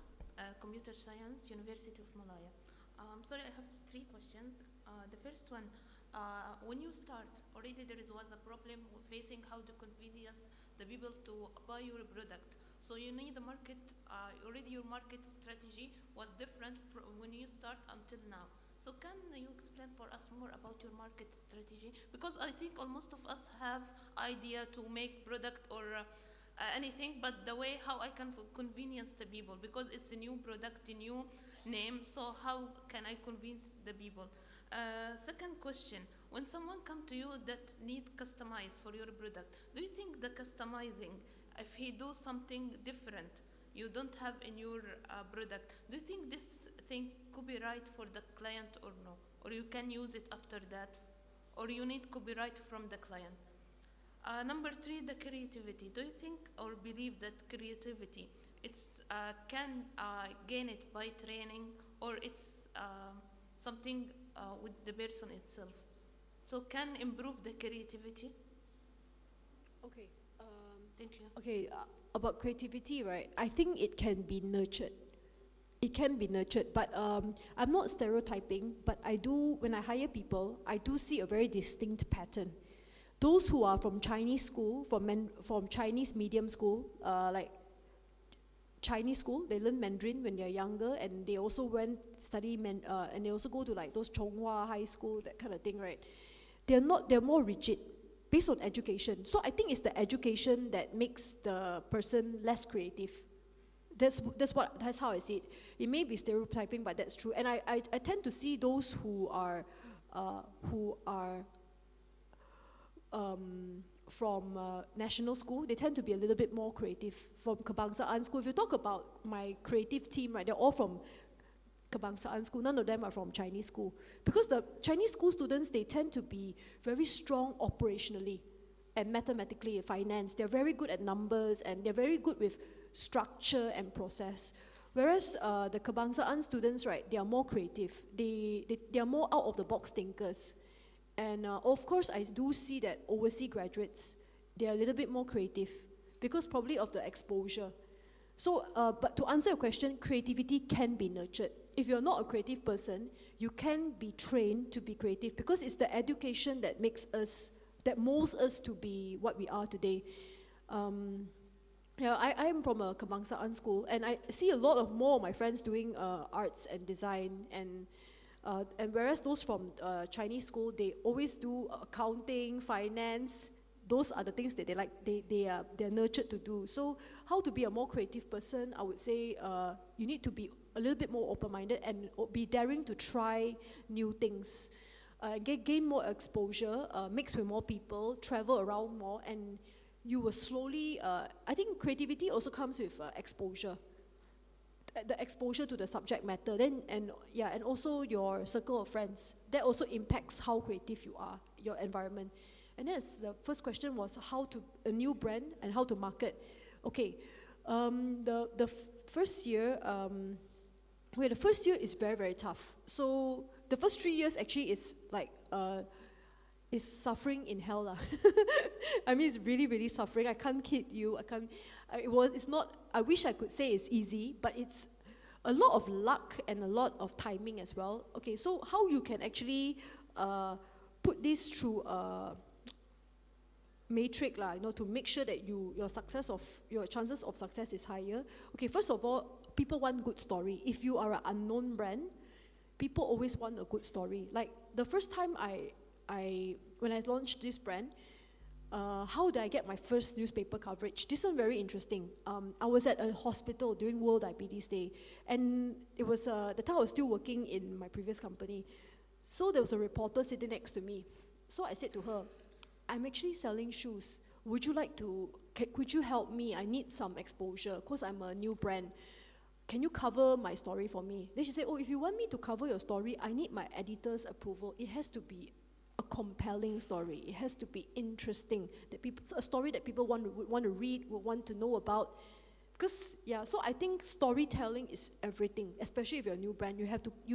Computer Science, University of Malaya. Sorry, I have 3 questions. The first one, when you start, already there was a problem with facing how to convince the people to buy your product. So you need the market, already your market strategy was different from when you start until now. So can you explain for us more about your market strategy? Because I think almost of us have idea to make product or anything, but the way how I can convenience the people, because it's a new product, a new name, so how can I convince the people? Second question, when someone come to you that need customize for your product, do you think the customizing, if he do something different, you don't have in your product, do you think this thing copyright for the client or no? Or you can use it after that? Or you need copyright from the client? Number 3, the creativity. Do you think or believe that creativity, it's can gain it by training, or it's something with the person itself? So can improve the creativity? Okay. Thank you. Okay, about creativity, right? I think it can be nurtured. It can be nurtured, but I'm not stereotyping, but I do, when I hire people, I do see a very distinct pattern. Those who are from Chinese school, from Chinese medium school, like Chinese school, they learn Mandarin when they're younger, and they also went study, and they also go to like those Chonghua High School, that kind of thing, right? They're more rigid, based on education. So I think it's the education that makes the person less creative. That's how I see it. It may be stereotyping, but that's true. And I tend to see those who are from national school, they tend to be a little bit more creative. From Kebangsaan School, if you talk about my creative team, right, they're all from Kebangsaan School. None of them are from Chinese school. Because the Chinese school students, they tend to be very strong operationally and mathematically, finance. They're very good at numbers, and they're very good with structure and process. Whereas the Kebangsaan students, right, they are more creative. They are more out-of-the-box thinkers. And of course, I do see that overseas graduates, they are a little bit more creative because probably of the exposure. So, but to answer your question, creativity can be nurtured. If you're not a creative person, you can be trained to be creative because it's the education that makes us, that molds us to be what we are today. Yeah, I am from a Kebangsaan school, and I see a lot of more of my friends doing arts and design, and whereas those from Chinese school, they always do accounting, finance. Those are the things that they like. They're nurtured to do. So, how to be a more creative person? I would say you need to be a little bit more open-minded and be daring to try new things, gain more exposure, mix with more people, travel around more, and you will slowly, I think creativity also comes with exposure. The exposure to the subject matter, and also your circle of friends. That also impacts how creative you are, your environment. And that's the first question was a new brand and how to market. Okay, the first year, the first year is very, very tough. So the first 3 years actually is like, is suffering in hell lah. I mean, it's really, really suffering. I can't kid you. It's not, I wish I could say it's easy, but it's a lot of luck and a lot of timing as well. Okay, so how you can actually put this through a matrix lah, to make sure that your chances of success is higher. Okay, first of all, people want good story. If you are an unknown brand, people always want a good story. Like the first time when I launched this brand, how did I get my first newspaper coverage? This one very interesting. I was at a hospital during World Diabetes Day, and it was the time I was still working in my previous company. So there was a reporter sitting next to me. So I said to her, I'm actually selling shoes. Could you help me? I need some exposure because I'm a new brand. Can you cover my story for me? Then she said, if you want me to cover your story, I need my editor's approval. It has to be a compelling story. It has to be interesting. A story that people would want to read, would want to know about. So I think storytelling is everything, especially if you're a new brand. You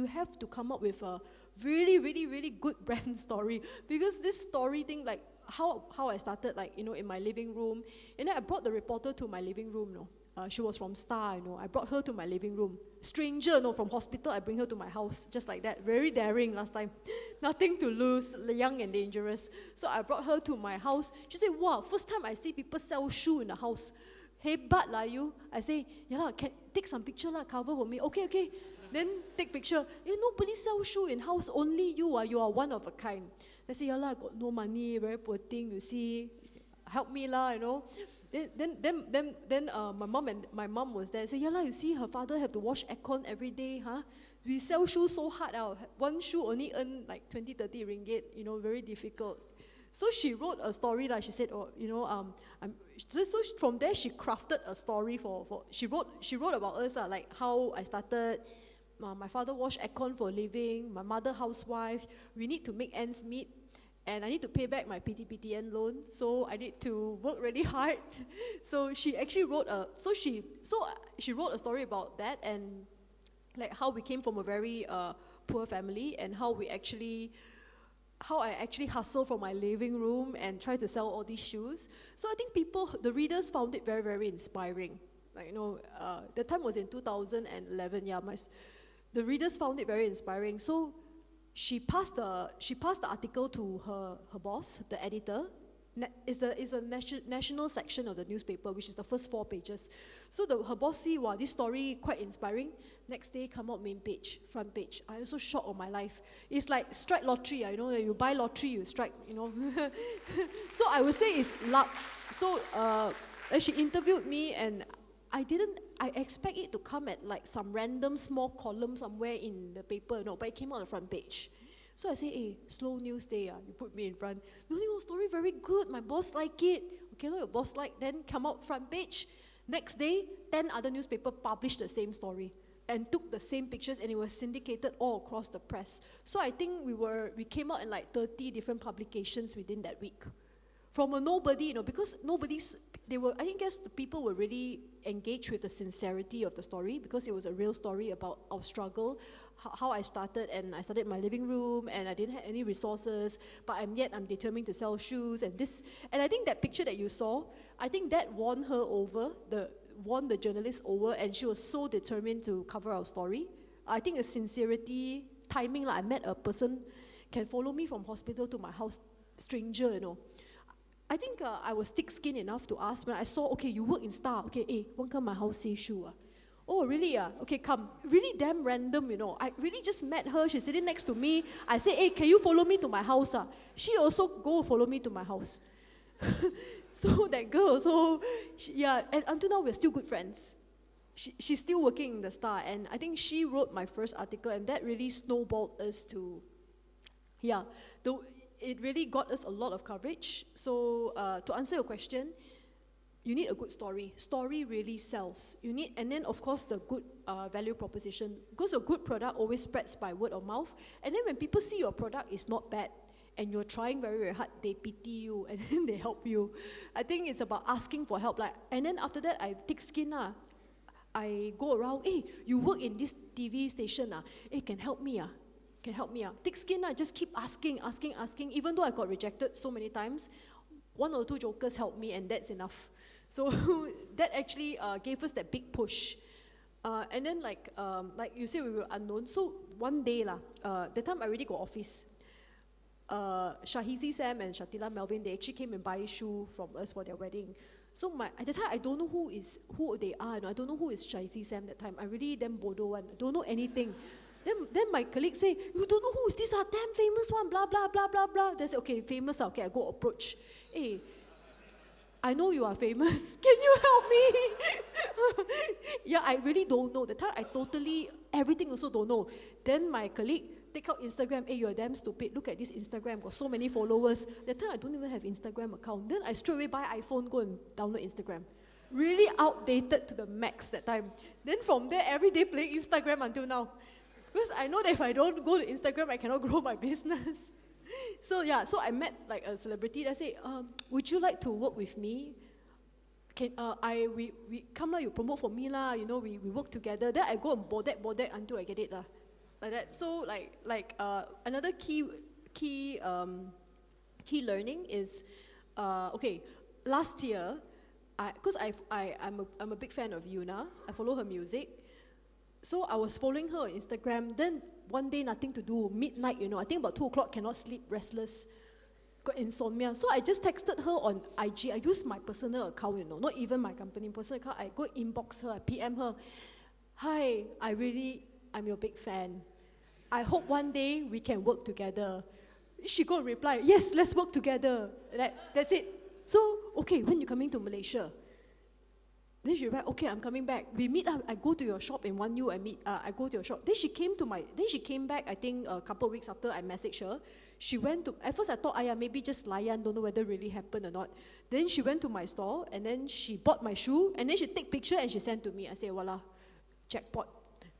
have to come up with a really, really, really good brand story. Because this story thing, like how I started, in my living room. And then I brought the reporter to my living room, she was from Star, I brought her to my living room. Stranger, from hospital, I bring her to my house, just like that. Very daring last time. Nothing to lose, young and dangerous. So I brought her to my house. She said, wow, first time I see people sell shoe in the house. Hey, but lah you? I say, can take some picture lah, cover for me. Okay. Then take picture. Nobody sell shoe in house, only you are one of a kind. I say, I got no money, very poor thing, you see. Help me lah, Then my mom was there. Say, you see, her father have to wash aircon every day, huh? We sell shoes so hard. One shoe only earn like 20, 30 ringgit. Very difficult. So she wrote a story. She said, so from there she crafted a story for. She wrote about us, like how I started. My father washed aircon for a living. My mother housewife. We need to make ends meet. And I need to pay back my PTPTN loan, so I need to work really hard. So she actually wrote she wrote a story about that, and like how we came from a very poor family, and how I actually hustle from my living room and try to sell all these shoes. So I think the readers found it very, very inspiring. The time was in 2011. The readers found it very inspiring. So she passed the article to her boss, the editor. Is a national section of the newspaper, which is the first 4 pages. So her boss see, wow, this story quite inspiring. Next day, come out main page, front page. I also shocked on my life. It's like strike lottery. You buy lottery, you strike. So I would say it's luck. So she interviewed me, and I expect it to come at like some random small column somewhere in the paper, but it came out on the front page. So I say, hey, slow news day, you put me in front. No, your story very good, my boss like it. Okay, your boss like, then come out front page. Next day, 10 other newspapers published the same story and took the same pictures, and it was syndicated all across the press. So I think we came out in like 30 different publications within that week. From a nobody, because I guess the people were really engaged with the sincerity of the story, because it was a real story about our struggle, how I started, and I started in my living room, and I didn't have any resources, but I'm determined to sell shoes, and I think that picture that you saw, I think that won the journalist over, and she was so determined to cover our story. I think the sincerity, timing, I met a person, can follow me from hospital to my house, stranger, I think I was thick-skinned enough to ask when I saw, okay, you work in Star. Okay, hey, want come my house see shoe? Oh, really? Okay, come. Really damn random, I really just met her. She's sitting next to me. I say, hey, can you follow me to my house? She also go follow me to my house. So that girl also, and until now we're still good friends. She's still working in the Star, and I think she wrote my first article, and that really snowballed us to, it really got us a lot of coverage. So to answer your question, you need a good story. Story really sells. You need, and then of course the good value proposition. Because a good product always spreads by word of mouth. And then when people see your product is not bad, and you're trying very, very hard, they pity you and then they help you. I think it's about asking for help. And then after that, I thick skin. I go around, hey, you work in this TV station. Hey, can help me. Can help me. Thick skin. Just keep asking. Even though I got rejected so many times, 1 or 2 jokers helped me, and that's enough. So that actually gave us that big push. And then like you say, we were unknown. So one day, that time I already got office. Shahizi Sam and Shatila Melvin, they actually came and buy shoe from us for their wedding. So at the time, I don't know who they are. I don't know who is Shahizi Sam that time. I really damn bodo one. I don't know anything. Then my colleague say, you don't know who is this? Damn famous one, blah, blah, blah, blah, blah. They say, okay, famous, okay, I go approach. Hey, I know you are famous. Can you help me? Yeah, I really don't know. The time I totally, everything also don't know. Then my colleague take out Instagram. Hey, you're damn stupid. Look at this Instagram. Got so many followers. That time I don't even have Instagram account. Then I straight away buy iPhone, go and download Instagram. Really outdated to the max that time. Then from there, every day playing Instagram until now. Because I know that if I don't go to Instagram, I cannot grow my business. So yeah, so I met like a celebrity that said, would you like to work with me? Can we come lah, you promote for me lah, we work together. Then I go and bodak until I get it lah. Like that. So another key learning is last year, because I'm a big fan of Yuna, I follow her music. So I was following her on Instagram. Then one day, nothing to do, midnight, I think about 2 o'clock, cannot sleep, restless, got insomnia. So I just texted her on IG. I use my personal account, not even my company personal account. I go inbox her, I PM her. Hi, I'm your big fan. I hope one day we can work together. She go and reply, yes, let's work together. That's it. So, okay, when you coming to Malaysia? Then she write, okay, I'm coming back. We meet up. I go to your shop in 1U. I go to your shop. Then she came back, I think a couple of weeks after I messaged her. She went to, at first I thought, maybe just layan, don't know whether it really happened or not. Then she went to my store and then she bought my shoe and then she take picture and she sent to me. I said, voila, jackpot.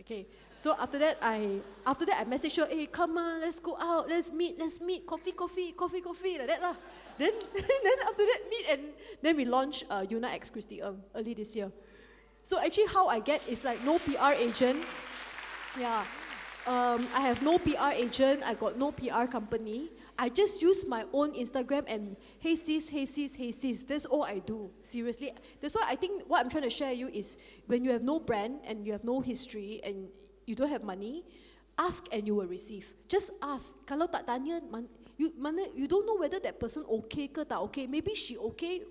Okay. So after that I messaged her, hey, come on, let's go out, let's meet, coffee, like that lah. Then after that meet and then we launched Yuna X Christy early this year. So actually how I get is like no PR agent. Yeah. I have no PR agent, I got no PR company. I just use my own Instagram and hey sis. That's all I do. Seriously. That's why I think what I'm trying to share you is when you have no brand and you have no history and you don't have money, ask and you will receive. Just ask. Kalau tak tanya, you don't know whether that person okay ke tak okay. Maybe she okay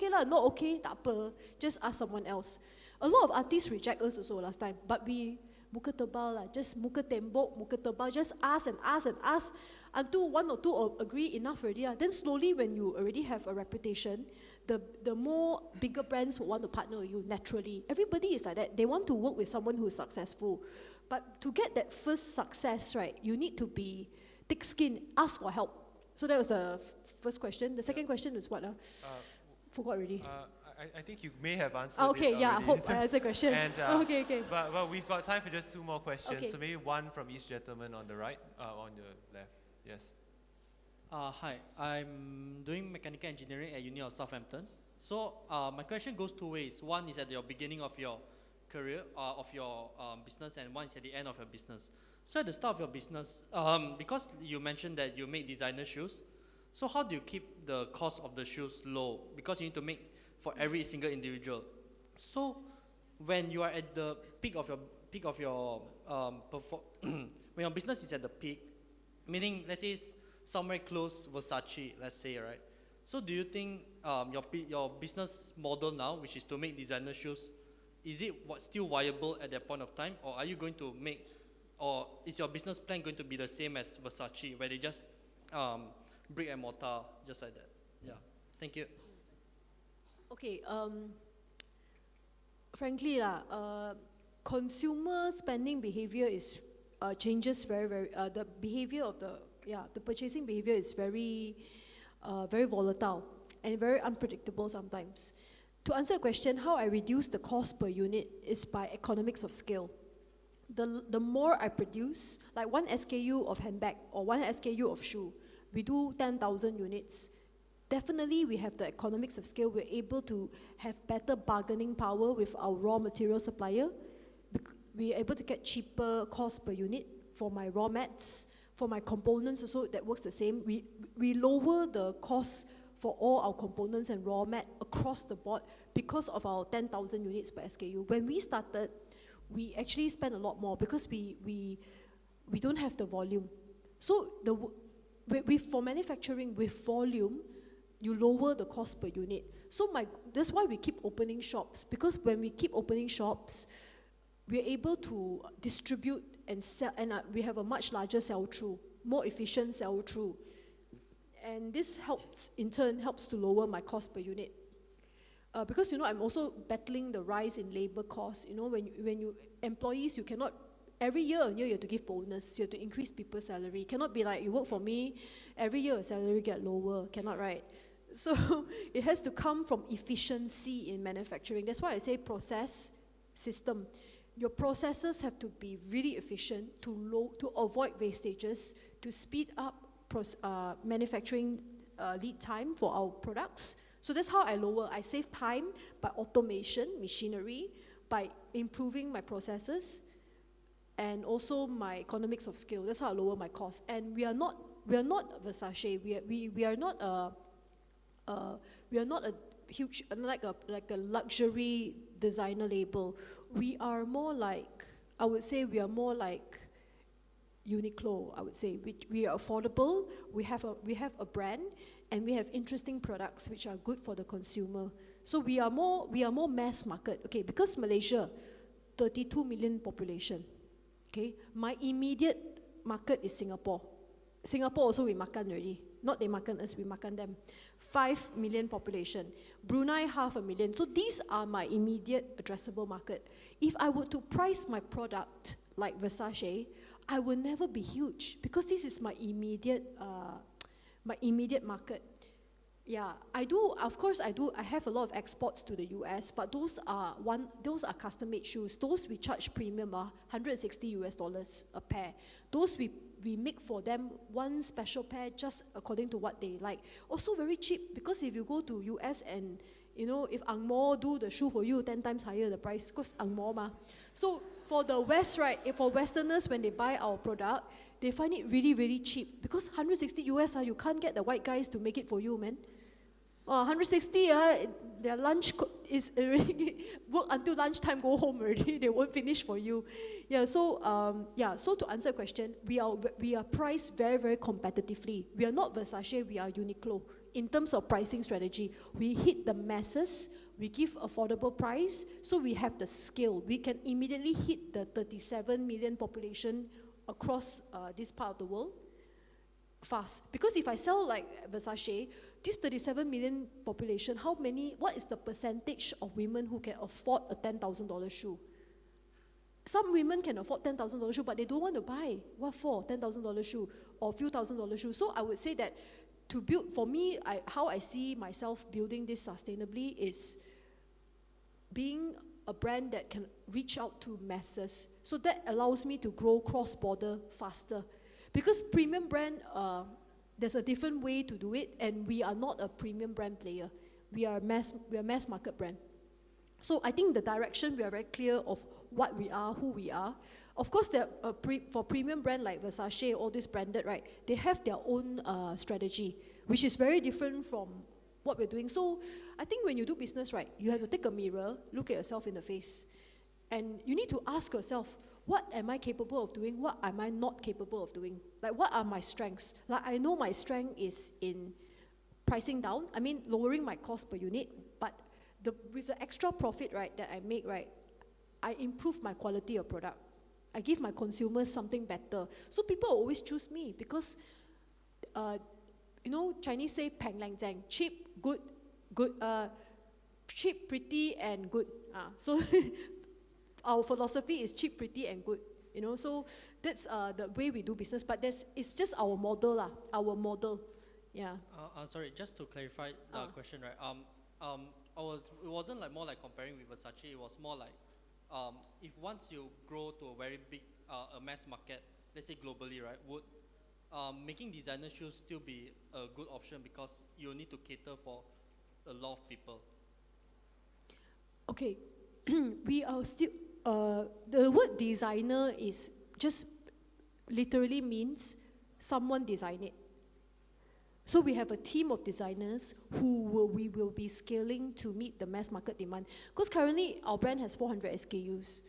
lah. Not okay, tak apa. Just ask someone else. A lot of artists reject us also last time. But we, muka tebal lah. Just muka tembok, muka tebal. Just ask and ask and ask. Until 1 or 2 agree enough already. Then slowly when you already have a reputation, the more bigger brands will want to partner with you naturally. Everybody is like that. They want to work with someone who is successful. But to get that first success, right, you need to be thick skin, ask for help. So that was the first question. The second question is what? Forgot already. I think you may have answered okay, it yeah, I already. hope I answered the question. And, okay. But we've got time for just 2 more questions. Okay. So maybe one from each gentleman on the right, on the left. Yes. Hi, I'm doing mechanical engineering at Uni of Southampton. So my question goes 2 ways. One is at the beginning of your career, of your business, and one is at the end of your business. So at the start of your business, because you mentioned that you make designer shoes, so how do you keep the cost of the shoes low? Because you need to make for every single individual. So when you are at the peak of your when your business is at the peak, meaning let's say it's somewhere close Versace, let's say, right? So do you think your business model now, which is to make designer shoes, is it still viable at that point of time, or are you going to make, or is your business plan going to be the same as Versace, where they just brick and mortar, just like that? Yeah, thank you. Okay, frankly, consumer spending behavior is changes very, very, the behavior of the purchasing behavior is very, very volatile and very unpredictable sometimes. To answer your question, how I reduce the cost per unit is by economics of scale. The more I produce, like one SKU of handbag or one SKU of shoe, we do 10,000 units. Definitely, we have the economics of scale. We're able to have better bargaining power with our raw material supplier. We're able to get cheaper cost per unit for my raw mats, for my components also, that works the same. We lower the cost for all our components and raw mat across the board because of our 10,000 units per SKU. When we started, we actually spent a lot more because we don't have the volume. So for manufacturing with volume, you lower the cost per unit. So that's why we keep opening shops, because when we keep opening shops, we're able to distribute and sell, and we have a much larger sell-through, more efficient sell-through. And this in turn helps to lower my cost per unit. Because, I'm also battling the rise in labor costs. When you employees, you cannot, every year you have to give bonus, you have to increase people's salary. Cannot be like, you work for me, every year salary get lower, cannot, right? So it has to come from efficiency in manufacturing. That's why I say process system. Your processes have to be really efficient to avoid wastages, to speed up manufacturing lead time for our products. So that's how I save time by automation, machinery, by improving my processes, and also my economics of scale. That's how I lower my costs. And we are not Versace. We are not a huge, like a luxury designer label. We are more like, I would say we are more like Uniqlo, I would say. We are affordable, we have a brand, and we have interesting products which are good for the consumer. So we are more mass market, okay, because Malaysia, 32 million population, okay, my immediate market is Singapore. Singapore also we makan already. Not they makan us, we makan them. 5 million population. Brunei, 500,000. So these are my immediate addressable market. If I were to price my product like Versace, I will never be huge because this is my immediate market. Yeah, I do. Of course, I do. I have a lot of exports to the US, but those are custom-made shoes. Those we charge premium, $160 a pair. Those we make for them one special pair just according to what they like. Also very cheap, because if you go to US and if Ang Mo do the shoe for you, 10 times higher the price, because Ang Mo ma. So for the West, right, for Westerners, when they buy our product, they find it really, really cheap, because 160 US, you can't get the white guys to make it for you, man. 160, their lunch is already work until lunchtime, go home already. They won't finish for you. Yeah. So So to answer the question, we are priced very, very competitively. We are not Versace. We are Uniqlo in terms of pricing strategy. We hit the masses. We give affordable price. So we have the scale. We can immediately hit the 37 million population across this part of the world fast. Because if I sell like Versace, this 37 million population, what is the percentage of women who can afford a $10,000 shoe? Some women can afford $10,000 shoe, but they don't want to buy. What for? $10,000 shoe or a few $1,000 shoe. So I would say that to build, for me, how I see myself building this sustainably is being a brand that can reach out to masses. So that allows me to grow cross-border faster. Because premium brand, there's a different way to do it, and we are not a premium brand player. We are mass market brand. So I think the direction, we are very clear of what we are, who we are. Of course, for premium brand like Versace, all this branded, right, they have their own strategy, which is very different from what we're doing. So I think when you do business, right, you have to take a mirror, look at yourself in the face, and you need to ask yourself, what am I capable of doing? What am I not capable of doing? Like, what are my strengths? Like, I know my strength is in pricing down. I mean, lowering my cost per unit. But with the extra profit, right, that I make, right, I improve my quality of product. I give my consumers something better. So people always choose me because, Chinese say "peng lang zhang," cheap, good, cheap, pretty, and good. So. Our philosophy is cheap, pretty, and good. So that's the way we do business. But it's just our model, our model. Yeah. Sorry, just to clarify the question, right? it wasn't like more like comparing with Versace. It was more like, if once you grow to a very big, a mass market, let's say globally, right, would making designer shoes still be a good option because you need to cater for a lot of people? Okay, we are still, the word designer is just literally means someone design it. So we have a team of designers we will be scaling to meet the mass market demand. Because currently our brand has 400 SKUs.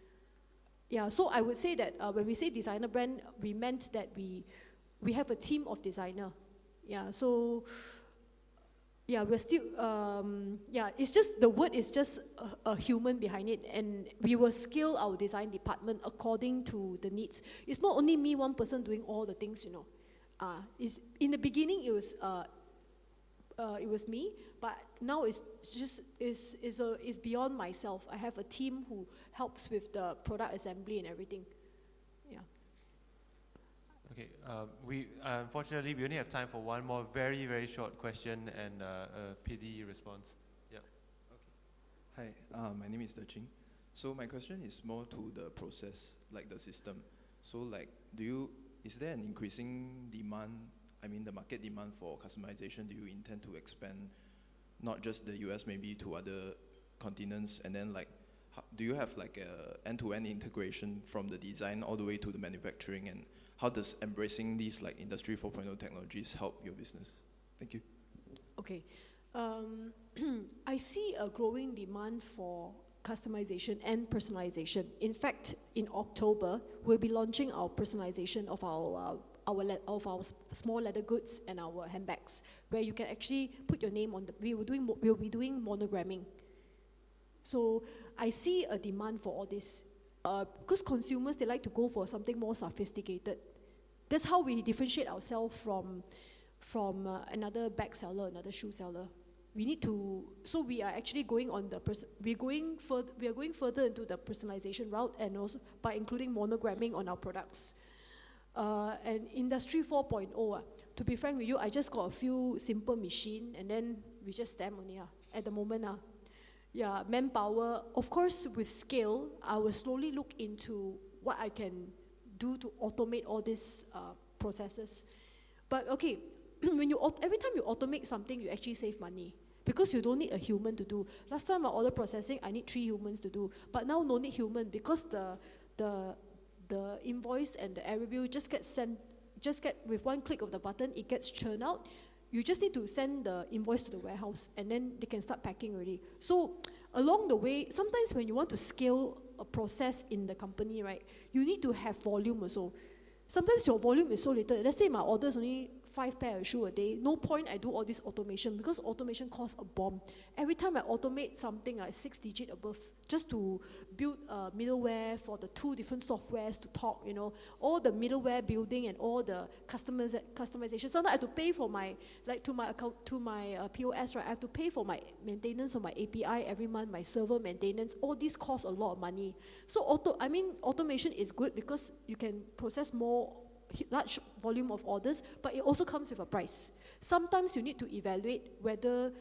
Yeah, so I would say that when we say designer brand, we meant that we have a team of designer. Yeah, so yeah, we're still, it's just, the word is just a human behind it, and we will scale our design department according to the needs. It's not only me, one person doing all the things, you know. In the beginning, it was me, but now it's beyond myself. I have a team who helps with the product assembly and everything. Yeah. Okay, unfortunately, we only have time for one more very, very short question and a PD response. Yeah. Okay. Hi, my name is Ching. So my question is more to the process, like the system. So like, is there an increasing demand, the market demand for customization? Do you intend to expand not just the US, maybe to other continents? And then like, do you have like a end-to-end integration from the design all the way to the manufacturing? And how does embracing these like Industry 4.0 technologies help your business? Thank you. Okay. I see a growing demand for customization and personalization. In fact, in October, we'll be launching our personalization of our small leather goods and our handbags, where you can actually put your name on the. We'll be doing monogramming. So I see a demand for all this, because consumers, they like to go for something more sophisticated. That's how we differentiate ourselves from another bag seller, another shoe seller. We need to, so we are actually going on we are going further into the personalization route, and also by including monogramming on our products. And Industry 4.0, to be frank with you, I just got a few simple machine, and then we just stamp only at the moment. Yeah, manpower, of course with scale, I will slowly look into what I can do to automate all these processes. But okay, every time you automate something, you actually save money, because you don't need a human to do. Last time my order processing, I need 3 humans to do, but now no need human, because the invoice and the error bill just get with one click of the button, it gets churned out. You just need to send the invoice to the warehouse, and then they can start packing already. So along the way, sometimes when you want to scale a process in the company, right, you need to have volume also. Sometimes your volume is so little. Let's say my order is only 5 pair of shoe a day. No point I do all this automation, because automation costs a bomb. Every time I automate something like 6 digit above, just to build a middleware for the 2 different softwares to talk, all the middleware building and all the customization. Sometimes I have to pay for my, like to my account, to my POS, right? I have to pay for my maintenance of my API every month, my server maintenance. All this costs a lot of money. So automation is good because you can process more large volume of orders, but it also comes with a price. Sometimes you need to evaluate whether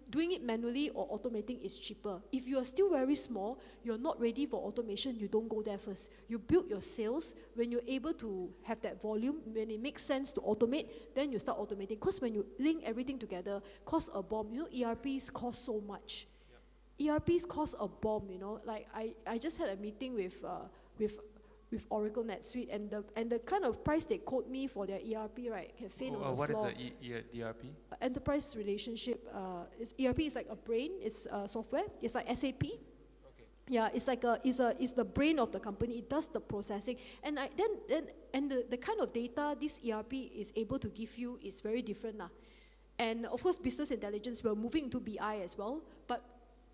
doing it manually or automating is cheaper. If you are still very small, you're not ready for automation, you don't go there first. You build your sales. When you're able to have that volume, when it makes sense to automate, then you start automating. Because when you link everything together, costs a bomb. ERPs cost so much. Yep. ERPs cost a bomb, Like I just had a meeting with Oracle NetSuite, and the kind of price they quote me for their ERP, right, can faint on the floor. What is the ERP? Enterprise relationship. ERP is like a brain. It's software. It's like SAP. Okay. Yeah, it's like it's the brain of the company. It does the processing, and the kind of data this ERP is able to give you is very different now. And of course, business intelligence, we're moving into BI as well, but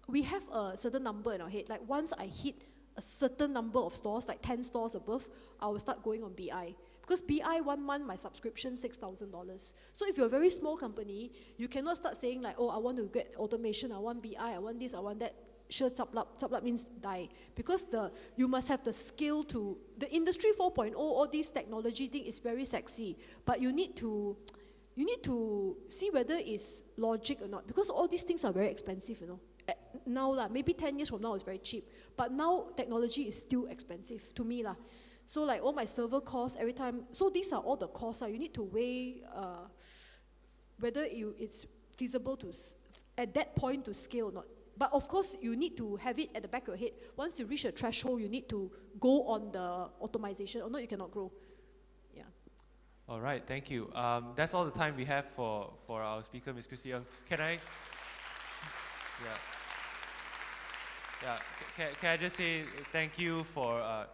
we have a certain number in our head. Like once I hit a certain number of stores, like 10 stores above, I will start going on BI. Because BI, 1 month, my subscription, $6,000. So if you're a very small company, you cannot start saying like, oh, I want to get automation, I want BI, I want this, I want that. Sure, zaplap means die. Because you must have the skill to, the Industry 4.0, all this technology thing is very sexy, but you need to you need to see whether it's logic or not, because all these things are very expensive, you know. Now, maybe 10 years from now it's very cheap, but now technology is still expensive to me. So like all my server costs every time, so these are all the costs. You need to weigh whether it's feasible to, at that point, to scale or not. But of course, you need to have it at the back of your head. Once you reach a threshold, you need to go on the automation, or not, you cannot grow. Yeah. All right, thank you. That's all the time we have for our speaker, Ms. Christy Ng. Can I? Yeah. Can I just say thank you for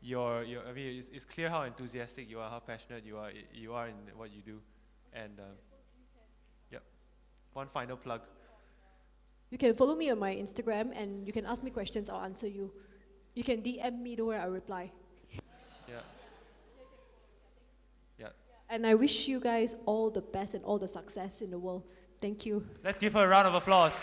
your I mean, it's clear how enthusiastic you are, how passionate you are in what you do, and yep. One final plug. You can follow me on my Instagram, and you can ask me questions. I'll answer you. You can DM me, don't worry, I'll reply. Yeah. Yeah. And I wish you guys all the best and all the success in the world. Thank you. Let's give her a round of applause.